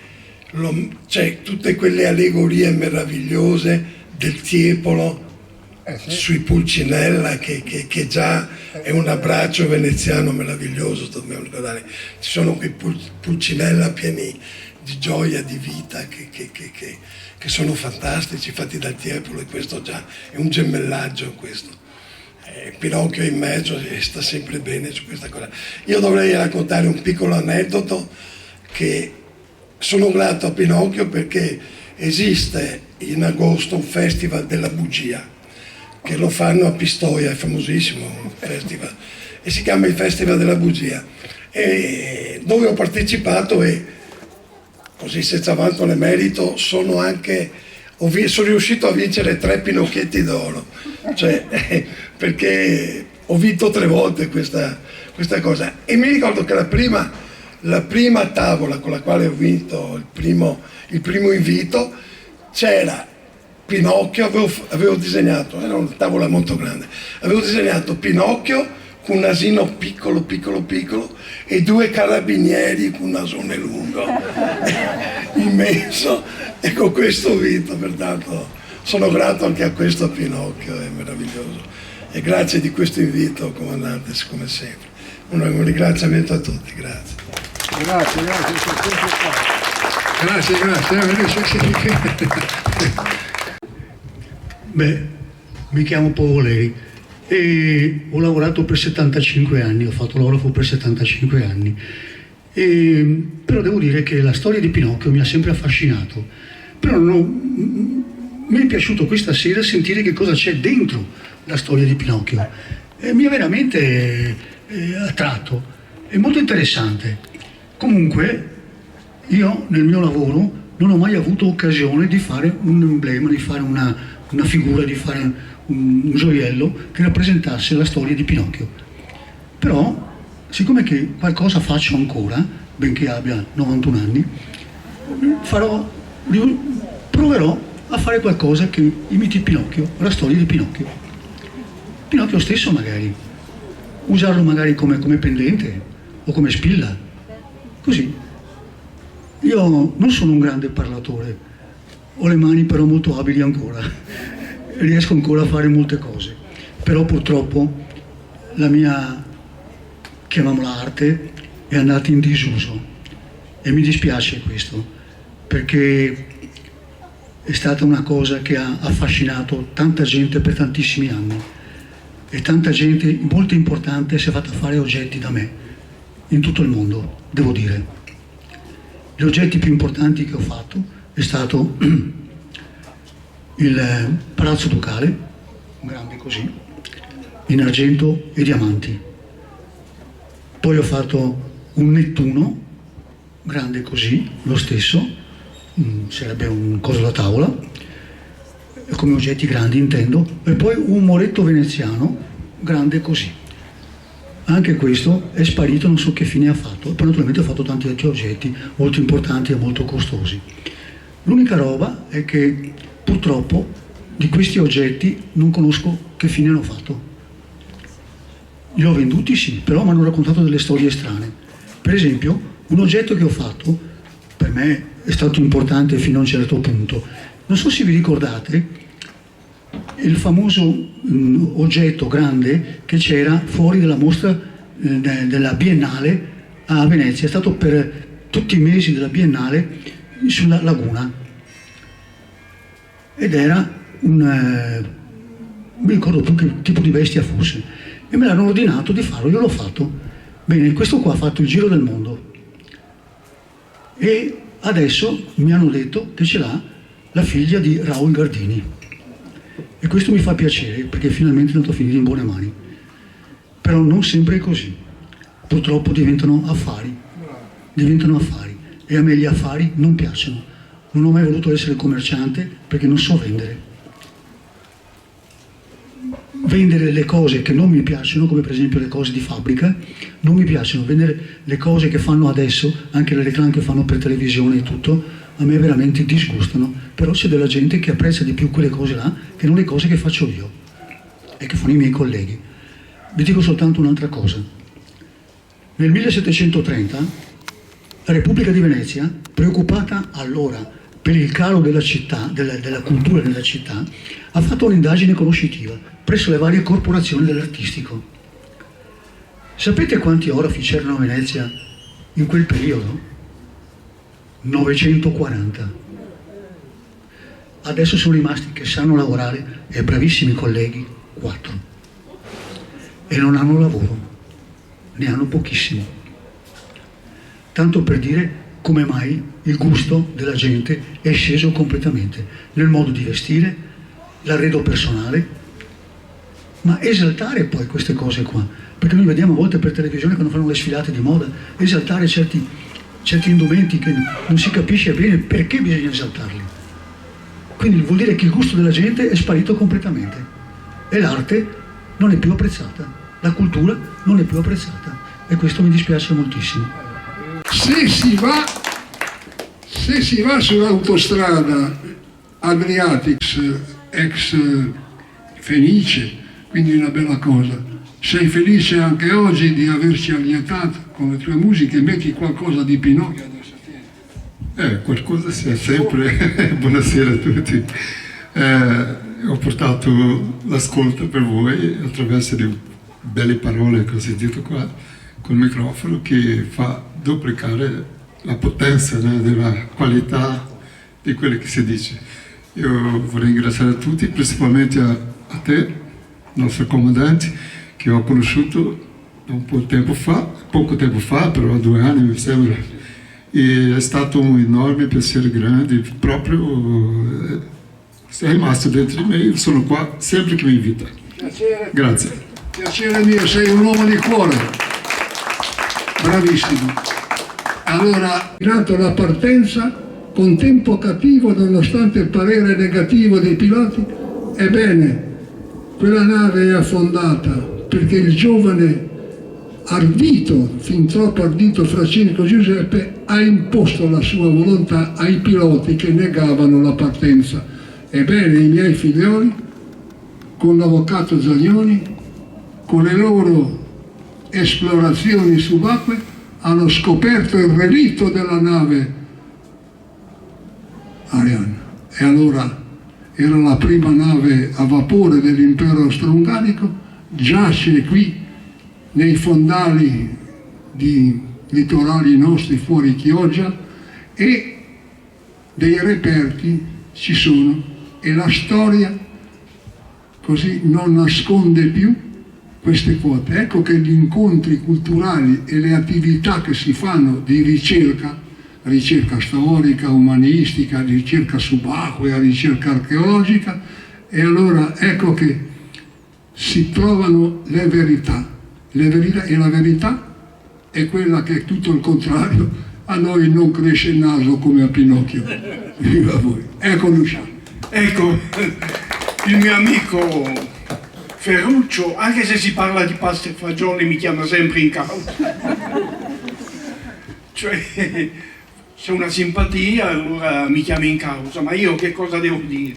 tutte quelle allegorie meravigliose del Tiepolo sui Pulcinella, che già è un abbraccio veneziano meraviglioso, dobbiamo ricordare. Ci sono quei Pulcinella pieni di gioia, di vita, che sono fantastici, fatti dal Tiepolo, e questo già è un gemellaggio questo. Pinocchio è in mezzo e sta sempre bene su questa cosa. Io dovrei raccontare un piccolo aneddoto, che sono grato a Pinocchio perché esiste in agosto un festival della bugia, che lo fanno a Pistoia, è famosissimo un festival, e si chiama il Festival della Bugia, e dove ho partecipato, e così senza vanto né merito sono riuscito a vincere 3 Pinocchietti d'oro, cioè, perché ho vinto 3 volte questa cosa. E mi ricordo che la prima tavola con la quale ho vinto il primo invito c'era Pinocchio, avevo disegnato, era una tavola molto grande, avevo disegnato Pinocchio con un nasino piccolo e 2 carabinieri con un nasone lungo immenso, e con questo ho vinto. Pertanto sono grato anche a questo Pinocchio, è meraviglioso, e grazie di questo invito, comandante, come sempre. Un ringraziamento a tutti, grazie. Grazie. Beh, mi chiamo Paolo Leri e ho lavorato per 75 anni, ho fatto l'orafo per 75 anni. Però devo dire che la storia di Pinocchio mi ha sempre affascinato. Però mi è piaciuto questa sera sentire che cosa c'è dentro la storia di Pinocchio. Mi ha veramente attratto, è molto interessante. Comunque io nel mio lavoro non ho mai avuto occasione di fare un emblema, di fare una figura, di fare un gioiello che rappresentasse la storia di Pinocchio. Però, siccome che qualcosa faccio ancora, benché abbia 91 anni, proverò a fare qualcosa che imiti Pinocchio, la storia di Pinocchio. Pinocchio stesso magari, usarlo magari come pendente o come spilla, così. Io non sono un grande parlatore, ho le mani però molto abili ancora, riesco ancora a fare molte cose, però purtroppo la mia, chiamiamola arte, è andata in disuso, e mi dispiace questo, perché è stata una cosa che ha affascinato tanta gente per tantissimi anni, e tanta gente molto importante si è fatta fare oggetti da me, in tutto il mondo, devo dire. Gli oggetti più importanti che ho fatto è stato il Palazzo Ducale, grande così, in argento e diamanti. Poi ho fatto un Nettuno, grande così, lo stesso, sarebbe un coso da tavola, come oggetti grandi intendo, e poi un muretto veneziano, grande così. Anche questo è sparito, non so che fine ha fatto, e poi naturalmente ho fatto tanti altri oggetti molto importanti e molto costosi. L'unica roba è che purtroppo di questi oggetti non conosco che fine hanno fatto. Li ho venduti sì, però mi hanno raccontato delle storie strane. Per esempio, un oggetto che ho fatto, per me è stato importante fino a un certo punto. Non so se vi ricordate il famoso oggetto grande che c'era fuori dalla mostra della Biennale a Venezia. È stato per tutti i mesi della Biennale sulla laguna. Ed era non mi ricordo più che tipo di bestia fosse. E me l'hanno ordinato di farlo, io l'ho fatto. Bene, questo qua ha fatto il giro del mondo. E adesso mi hanno detto che ce l'ha la figlia di Raul Gardini. E questo mi fa piacere, perché finalmente è andato a finire in buone mani. Però non sempre è così. Purtroppo diventano affari. E a me gli affari non piacciono. Non ho mai voluto essere commerciante perché non so vendere. Vendere le cose che non mi piacciono, come per esempio le cose di fabbrica, non mi piacciono. Vendere le cose che fanno adesso, anche le reclame che fanno per televisione e tutto, a me veramente disgustano. Però c'è della gente che apprezza di più quelle cose là che non le cose che faccio io e che fanno i miei colleghi. Vi dico soltanto un'altra cosa. Nel 1730 la Repubblica di Venezia, preoccupata allora per il calo della città, della cultura nella città, ha fatto un'indagine conoscitiva presso le varie corporazioni dell'artistico. Sapete quanti orofi c'erano a Venezia in quel periodo? 940. Adesso sono rimasti che sanno lavorare, e bravissimi colleghi, 4. E non hanno lavoro, ne hanno pochissimi. Tanto per dire come mai il gusto della gente è sceso completamente nel modo di vestire, l'arredo personale, ma esaltare poi queste cose qua, perché noi vediamo a volte per televisione quando fanno le sfilate di moda, esaltare certi indumenti che non si capisce bene perché bisogna esaltarli. Quindi vuol dire che il gusto della gente è sparito completamente e l'arte non è più apprezzata, la cultura non è più apprezzata, e questo mi dispiace moltissimo. Se si va sull'autostrada Adriatics ex Fenice, quindi una bella cosa. Sei felice anche oggi di averci allietato con le tue musiche? Metti qualcosa di Pinocchio adesso. Qualcosa sia sempre. Buonasera a tutti. Ho portato l'ascolto per voi attraverso le belle parole che ho sentito qua col microfono, che fa duplicare la potenza, né, della qualità di quello che si dice. Io vorrei ringraziare tutti, principalmente a te, nostro comandante, che ho conosciuto un po' tempo fa, poco tempo fa, però 2 anni mi sembra, e è stato un enorme piacere grande, proprio è rimasto dentro di me, io sono qua sempre che mi invita. Piacere. Grazie. Piacere mio, sei un uomo di cuore, bravissimo. Allora, nato la partenza con tempo cattivo nonostante il parere negativo dei piloti, ebbene, quella nave è affondata perché il giovane ardito, fin troppo ardito Fra Cinico Giuseppe, ha imposto la sua volontà ai piloti che negavano la partenza. Ebbene, i miei figlioli, con l'avvocato Zagnoni, con le loro esplorazioni subacquee, hanno scoperto il relitto della nave Ariane. E allora era la prima nave a vapore dell'impero austro-ungarico, giace qui nei fondali di litorali nostri fuori Chioggia, e dei reperti ci sono e la storia così non nasconde più queste quote. Ecco che gli incontri culturali e le attività che si fanno di ricerca storica, umanistica, ricerca subacquea, ricerca archeologica, e allora ecco che si trovano le verità, e la verità è quella che è tutto il contrario, a noi non cresce il naso come a Pinocchio. Viva voi! Ecco Luciano. Ecco, il mio amico Ferruccio, anche se si parla di pasta e fagioli, mi chiama sempre in causa. Cioè, se una simpatia, allora mi chiama in causa, ma io che cosa devo dire?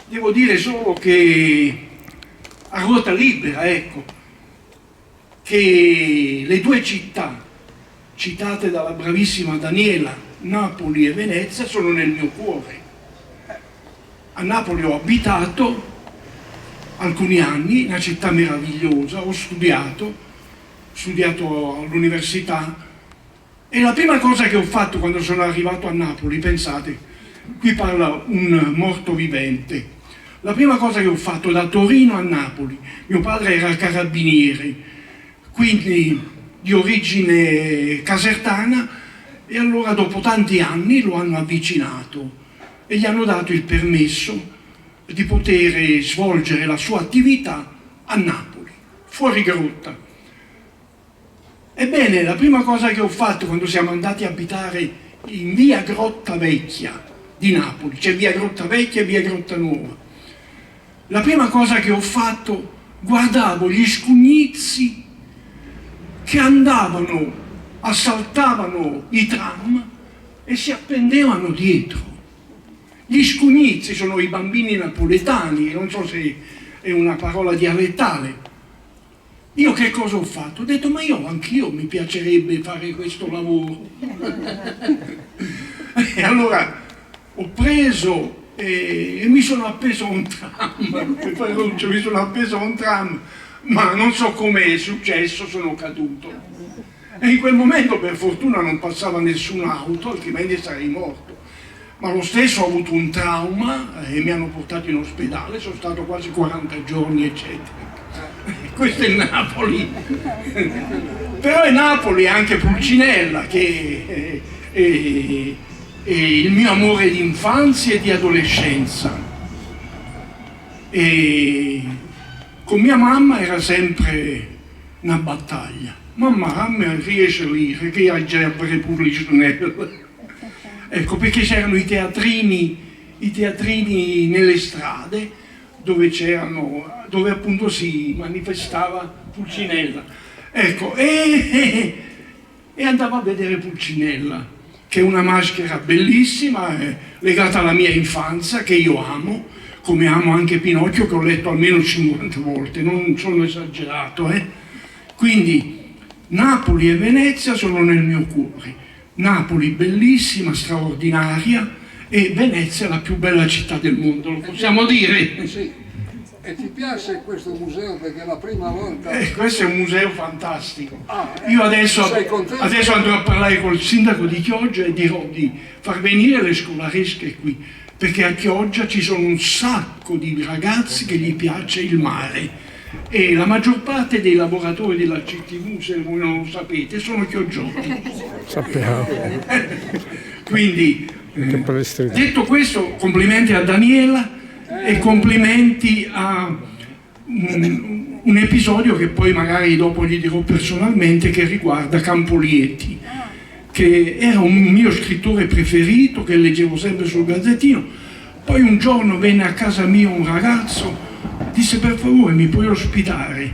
Devo dire solo che a ruota libera, ecco, che le due città citate dalla bravissima Daniela, Napoli e Venezia, sono nel mio cuore. A Napoli ho abitato alcuni anni, una città meravigliosa, ho studiato all'università, e la prima cosa che ho fatto quando sono arrivato a Napoli, pensate, qui parla un morto vivente, la prima cosa che ho fatto da Torino a Napoli, mio padre era carabiniere, quindi di origine casertana, e allora dopo tanti anni lo hanno avvicinato e gli hanno dato il permesso di poter svolgere la sua attività a Napoli, fuori grotta. Ebbene, la prima cosa che ho fatto quando siamo andati a abitare in via Grotta Vecchia di Napoli, c'è via Grotta Vecchia e via Grotta Nuova, la prima cosa che ho fatto, guardavo gli scugnizi che andavano, assaltavano i tram e si appendevano dietro. Gli scugnizi sono i bambini napoletani, non so se è una parola dialettale. Io che cosa ho fatto? Ho detto, ma anch'io mi piacerebbe fare questo lavoro. E allora ho preso e mi sono appeso a un tram, mi sono appeso a un tram, ma non so come è successo, sono caduto. E in quel momento per fortuna non passava nessuna auto, altrimenti sarei morto. Ma lo stesso ho avuto un trauma e mi hanno portato in ospedale, sono stato quasi 40 giorni, eccetera. Questo è Napoli. Però è Napoli anche Pulcinella, che è il mio amore di infanzia e di adolescenza. E con mia mamma era sempre una battaglia. Mamma riesce lì, che ha già Pulcinella. Ecco, perché c'erano i teatrini nelle strade dove appunto si manifestava Pulcinella. Ecco, e andavo a vedere Pulcinella, che è una maschera bellissima, legata alla mia infanzia, che io amo, come amo anche Pinocchio, che ho letto almeno 50 volte, non sono esagerato. Quindi Napoli e Venezia sono nel mio cuore. Napoli bellissima, straordinaria, e Venezia la più bella città del mondo, lo possiamo dire? Sì. E ti piace questo museo perché è la prima volta? Questo è un museo fantastico. Io adesso andrò a parlare col sindaco di Chioggia e dirò di far venire le scolaresche qui, perché a Chioggia ci sono un sacco di ragazzi che gli piace il mare. E la maggior parte dei lavoratori della CTV, se voi non lo sapete, sono chioggioti. Sappiamo. Quindi, detto questo, complimenti a Daniela e complimenti a un episodio che poi magari dopo gli dirò personalmente, che riguarda Campolietti, che era un mio scrittore preferito, che leggevo sempre sul Gazzettino. Poi un giorno venne a casa mia un ragazzo, disse per favore mi puoi ospitare,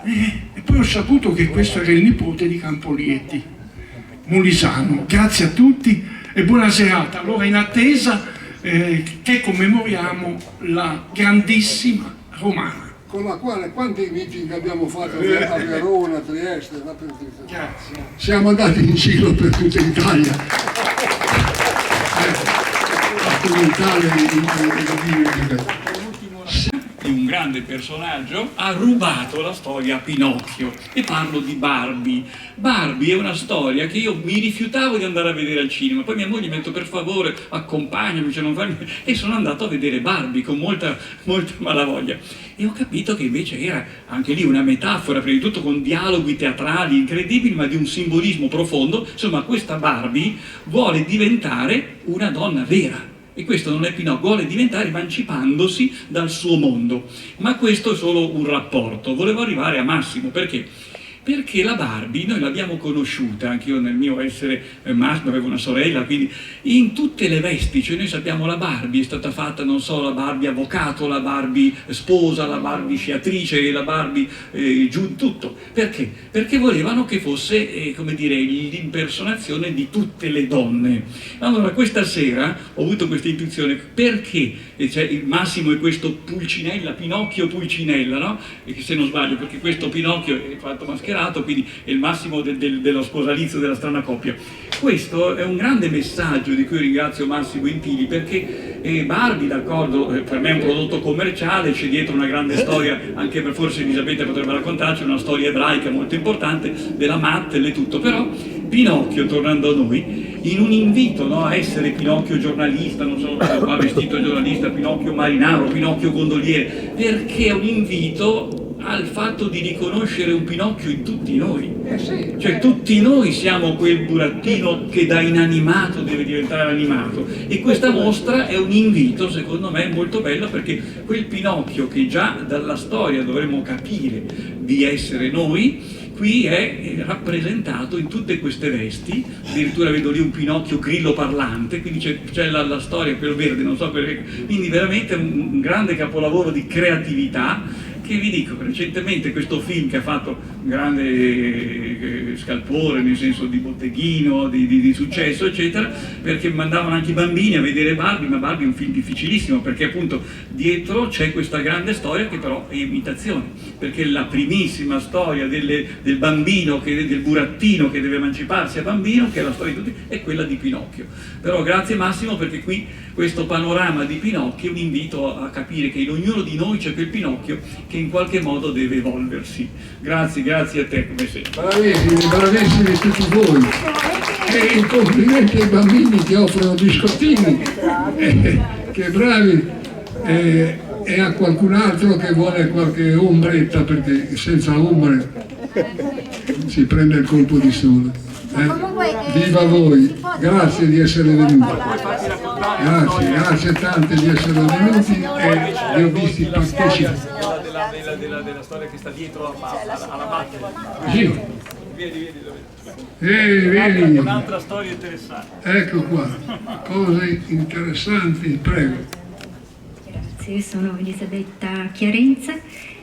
e poi ho saputo che questo era il nipote di Campolietti, Mulisano. Grazie a tutti e buona serata. Allora, in attesa che commemoriamo la grandissima Romana. Con la quale quanti meeting abbiamo fatto a Verona, a Trieste, Grazie. siamo andati in giro per tutta l'Italia a commentare di un grande personaggio, ha rubato la storia a Pinocchio, e parlo di Barbie. Barbie è una storia che io mi rifiutavo di andare a vedere al cinema, poi mia moglie mi ha detto per favore accompagnami, cioè non farmi... e sono andato a vedere Barbie con molta malavoglia, e ho capito che invece era anche lì una metafora, prima di tutto con dialoghi teatrali incredibili, ma di un simbolismo profondo. Insomma, questa Barbie vuole diventare una donna vera, e questo non è Pinocchio, vuole diventare emancipandosi dal suo mondo. Ma questo è solo un rapporto. Volevo arrivare a Massimo, perché? Perché la Barbie noi l'abbiamo conosciuta, anche io nel mio essere Massimo avevo una sorella, quindi in tutte le vesti, cioè noi sappiamo la Barbie è stata fatta, non so, la Barbie avvocato, la Barbie sposa, la Barbie sciatrice, la Barbie giù, tutto. Perché? Perché volevano che fosse, come dire, l'impersonazione di tutte le donne. Allora questa sera ho avuto questa intuizione, perché cioè, il Massimo è questo Pulcinella, Pinocchio Pulcinella, no? E che se non sbaglio, perché questo Pinocchio è fatto mascherato, quindi è il massimo dello sposalizio della strana coppia. Questo è un grande messaggio di cui ringrazio Massimo Intili, perché Barbie, d'accordo, per me è un prodotto commerciale, c'è dietro una grande storia, anche per forse Elisabetta potrebbe raccontarci, una storia ebraica molto importante, della Mattel e tutto, però Pinocchio, tornando a noi, in un invito, no, a essere Pinocchio giornalista, non so, qua vestito giornalista, Pinocchio marinaro, Pinocchio gondoliere, perché è un invito al fatto di riconoscere un Pinocchio in tutti noi, cioè tutti noi siamo quel burattino che da inanimato deve diventare animato, e questa mostra è un invito, secondo me, molto bello, perché quel Pinocchio che già dalla storia dovremmo capire di essere noi, qui è rappresentato in tutte queste vesti. Addirittura vedo lì un Pinocchio grillo parlante, quindi c'è la storia, quello verde, non so perché, quindi veramente un grande capolavoro di creatività. Che vi dico, recentemente questo film che ha fatto un grande scalpore, nel senso di botteghino, di successo, eccetera, perché mandavano anche i bambini a vedere Barbie, ma Barbie è un film difficilissimo, perché appunto dietro c'è questa grande storia che però è imitazione, perché la primissima storia del bambino, del burattino che deve emanciparsi a bambino, che è la storia di tutti, è quella di Pinocchio. Però grazie Massimo, perché qui questo panorama di Pinocchio è un invito a capire che in ognuno di noi c'è quel Pinocchio che in qualche modo deve evolversi. Grazie a te come sempre. Bravissimi tutti voi. E complimenti ai bambini che offrono biscottini. Che bravi. E a qualcun altro che vuole qualche ombretta, perché senza ombre si prende il colpo di sole. Viva voi, grazie di essere venuti. Grazie tante di essere venuti, e vi ho visti partecipare. Della storia che sta dietro alla macchina. Sì. Vieni. Un'altra storia interessante. Ecco qua, cose interessanti, prego. Grazie, sono Elisabetta Chiarenza.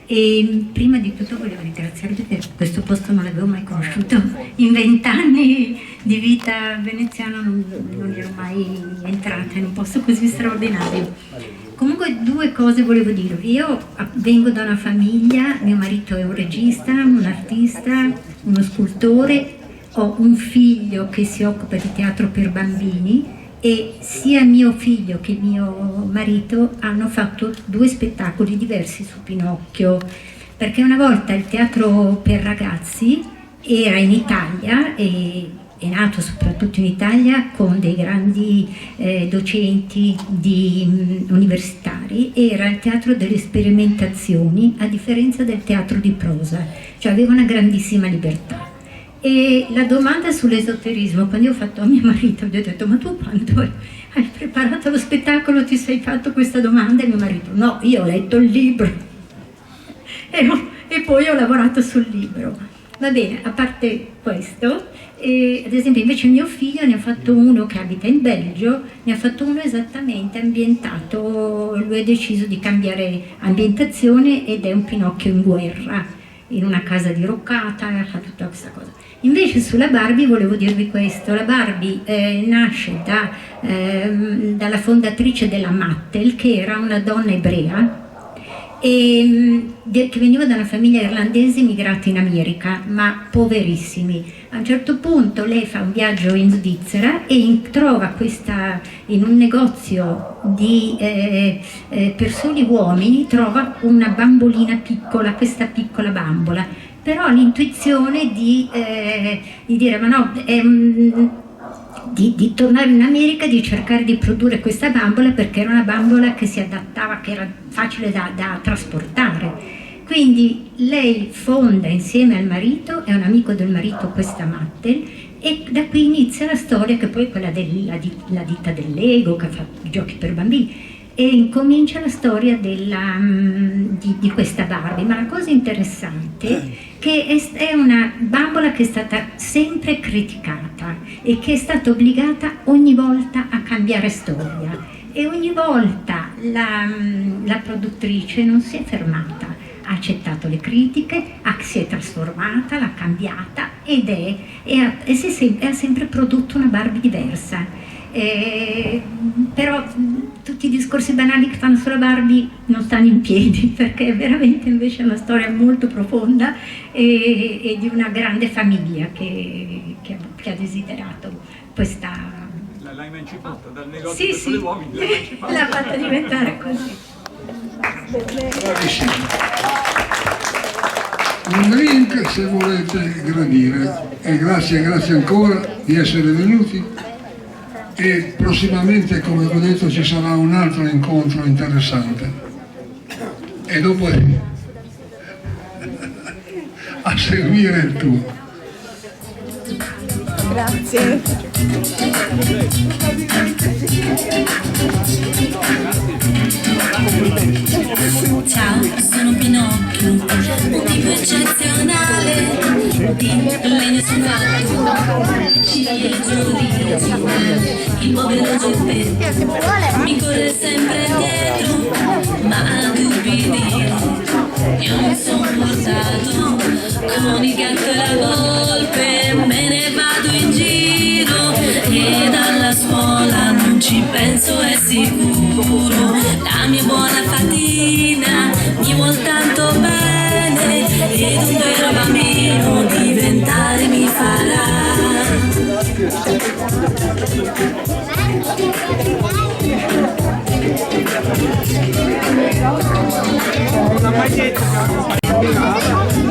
E prima di tutto volevo ringraziarvi perché questo posto non l'avevo mai conosciuto. In 20 anni di vita veneziana non ero mai entrata in un posto così straordinario. Comunque 2 cose volevo dirvi. Io vengo da una famiglia, mio marito è un regista, un artista, uno scultore, ho un figlio che si occupa di teatro per bambini, e sia mio figlio che mio marito hanno fatto 2 spettacoli diversi su Pinocchio, perché una volta il teatro per ragazzi era in Italia, e è nato soprattutto in Italia con dei grandi docenti universitari, era il teatro delle sperimentazioni, a differenza del teatro di prosa, cioè aveva una grandissima libertà. E la domanda sull'esoterismo, quando io ho fatto a mio marito, gli ho detto: ma tu quando hai preparato lo spettacolo ti sei fatto questa domanda? E mio marito: no, io ho letto il libro e poi ho lavorato sul libro. Va bene, a parte questo, ad esempio invece mio figlio ne ha fatto uno che abita in Belgio, ne ha fatto uno esattamente ambientato, lui ha deciso di cambiare ambientazione ed è un Pinocchio in guerra, in una casa diroccata, fa tutta questa cosa. Invece sulla Barbie volevo dirvi questo: la Barbie nasce dalla fondatrice della Mattel, che era una donna ebrea, che veniva da una famiglia irlandese immigrata in America, ma poverissimi. A un certo punto lei fa un viaggio in Svizzera e trova in un negozio di per soli uomini, trova una bambolina piccola, questa piccola bambola, però ha l'intuizione di dire ma no, di tornare in America, di cercare di produrre questa bambola, perché era una bambola che si adattava, che era facile da trasportare. Quindi lei fonda insieme al marito, è un amico del marito, questa Mattel, e da qui inizia la storia, che poi è quella della ditta del Lego, che fa giochi per bambini, e incomincia la storia di questa Barbie. Ma la cosa interessante è che è una bambola che è stata sempre criticata e che è stata obbligata ogni volta a cambiare storia, e ogni volta la produttrice non si è fermata, ha accettato le critiche, si è trasformata, l'ha cambiata ha sempre prodotto una Barbie diversa. Però tutti i discorsi banali che fanno sulla Barbie non stanno in piedi, perché è veramente invece una storia molto profonda e di una grande famiglia che ha desiderato questa... L'ha emancipata dal negozio sì, per le uomini, l'ha fatta diventare così. Bravissimo. Un drink se volete gradire, e grazie ancora di essere venuti, e prossimamente, come ho detto, ci sarà un altro incontro interessante, e dopo a seguire il tuo. Grazie. Ciao, sono Pinocchio, un tipo eccezionale, di legno sudato, ciglia e giudizi, il povero Geppetto mi corre sempre dietro, ma d'ubbidio io mi sono portato con il gatto e la volpe, me ne vado in giro e dalla scuola non ci penso, è sicuro. La mia buona fatina mi vuol tanto bene ed un vero bambino diventare mi farà.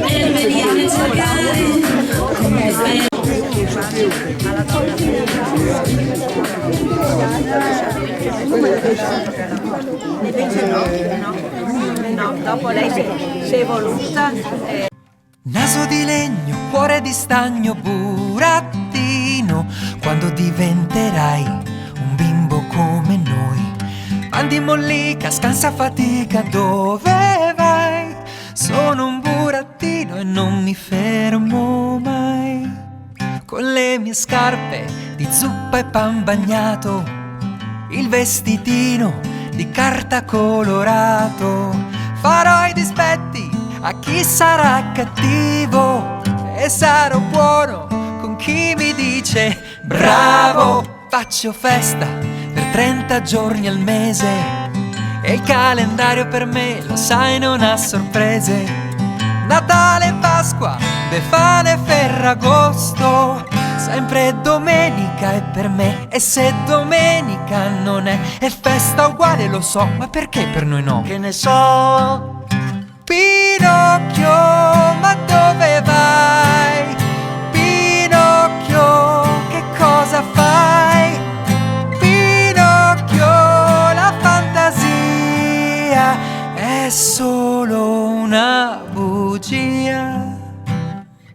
Per venire a cercare come spero. No, dopo lei si è evoluta. Naso di legno, cuore di stagno, burattino, quando diventerai un bimbo come noi. Bandi mollica, scansa fatica, dove vai? Sono un burattino e non mi fermo mai. Con le mie scarpe di zuppa e pan bagnato, il vestitino di carta colorato, farò i dispetti a chi sarà cattivo e sarò buono con chi mi dice bravo. Faccio festa per 30 giorni al mese e il calendario per me, lo sai, non ha sorprese. Natale, Pasqua, Befana e Ferragosto, sempre domenica è per me, e se domenica non è festa uguale, lo so, ma perché per noi no? Che ne so? Pinocchio, ma dove vai? Pinocchio, che cosa fai? Pinocchio, la fantasia è solo una bugia.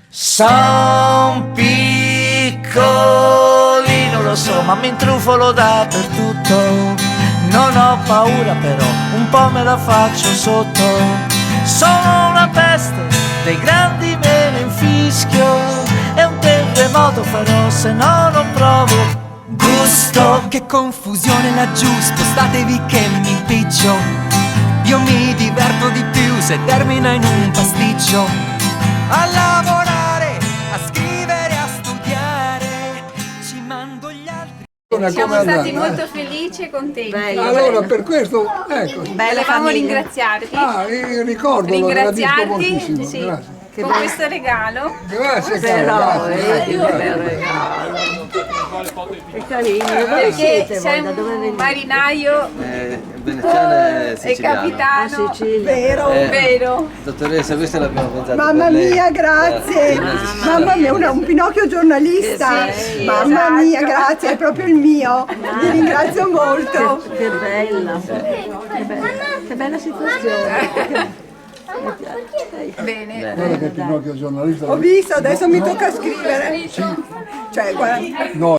Son piccolino, lo so, ma mi intrufolo dappertutto. Non ho paura però, un po' me la faccio sotto. Sono una peste, dei grandi me ne infischio, e un terremoto farò se no non provo gusto. Che confusione laggiù, spostatevi che mi impiccio. Io mi diverto di più se termina in un pasticcio. A lavorare, a scrivere, a studiare, ci mando gli altri. come Siamo è stati andata? molto felici e contenti. Allora, per questo, ecco. Volevamo ringraziarti. Io ricordo, lo gradisco moltissimo. Sì, Grazie. con questo regalo. Grazie, Però, grazie. che bel regalo. È carino, dove Perché siete voi? sei Da dove un venite? marinaio Veneziana e siciliana. capitano. Ah, Sicilia. Vero. Dottoressa, questa l'abbiamo pensata Mamma per lei. mia, grazie. Mamma mia, un Pinocchio giornalista. Sì, Mamma esatto. mia, grazie, è proprio il mio. Vi ringrazio molto. Che bella. Che bella situazione. Bene. Guarda che Pinocchio giornalista. Ho visto, adesso mi tocca scrivere. Cioè, guarda. No.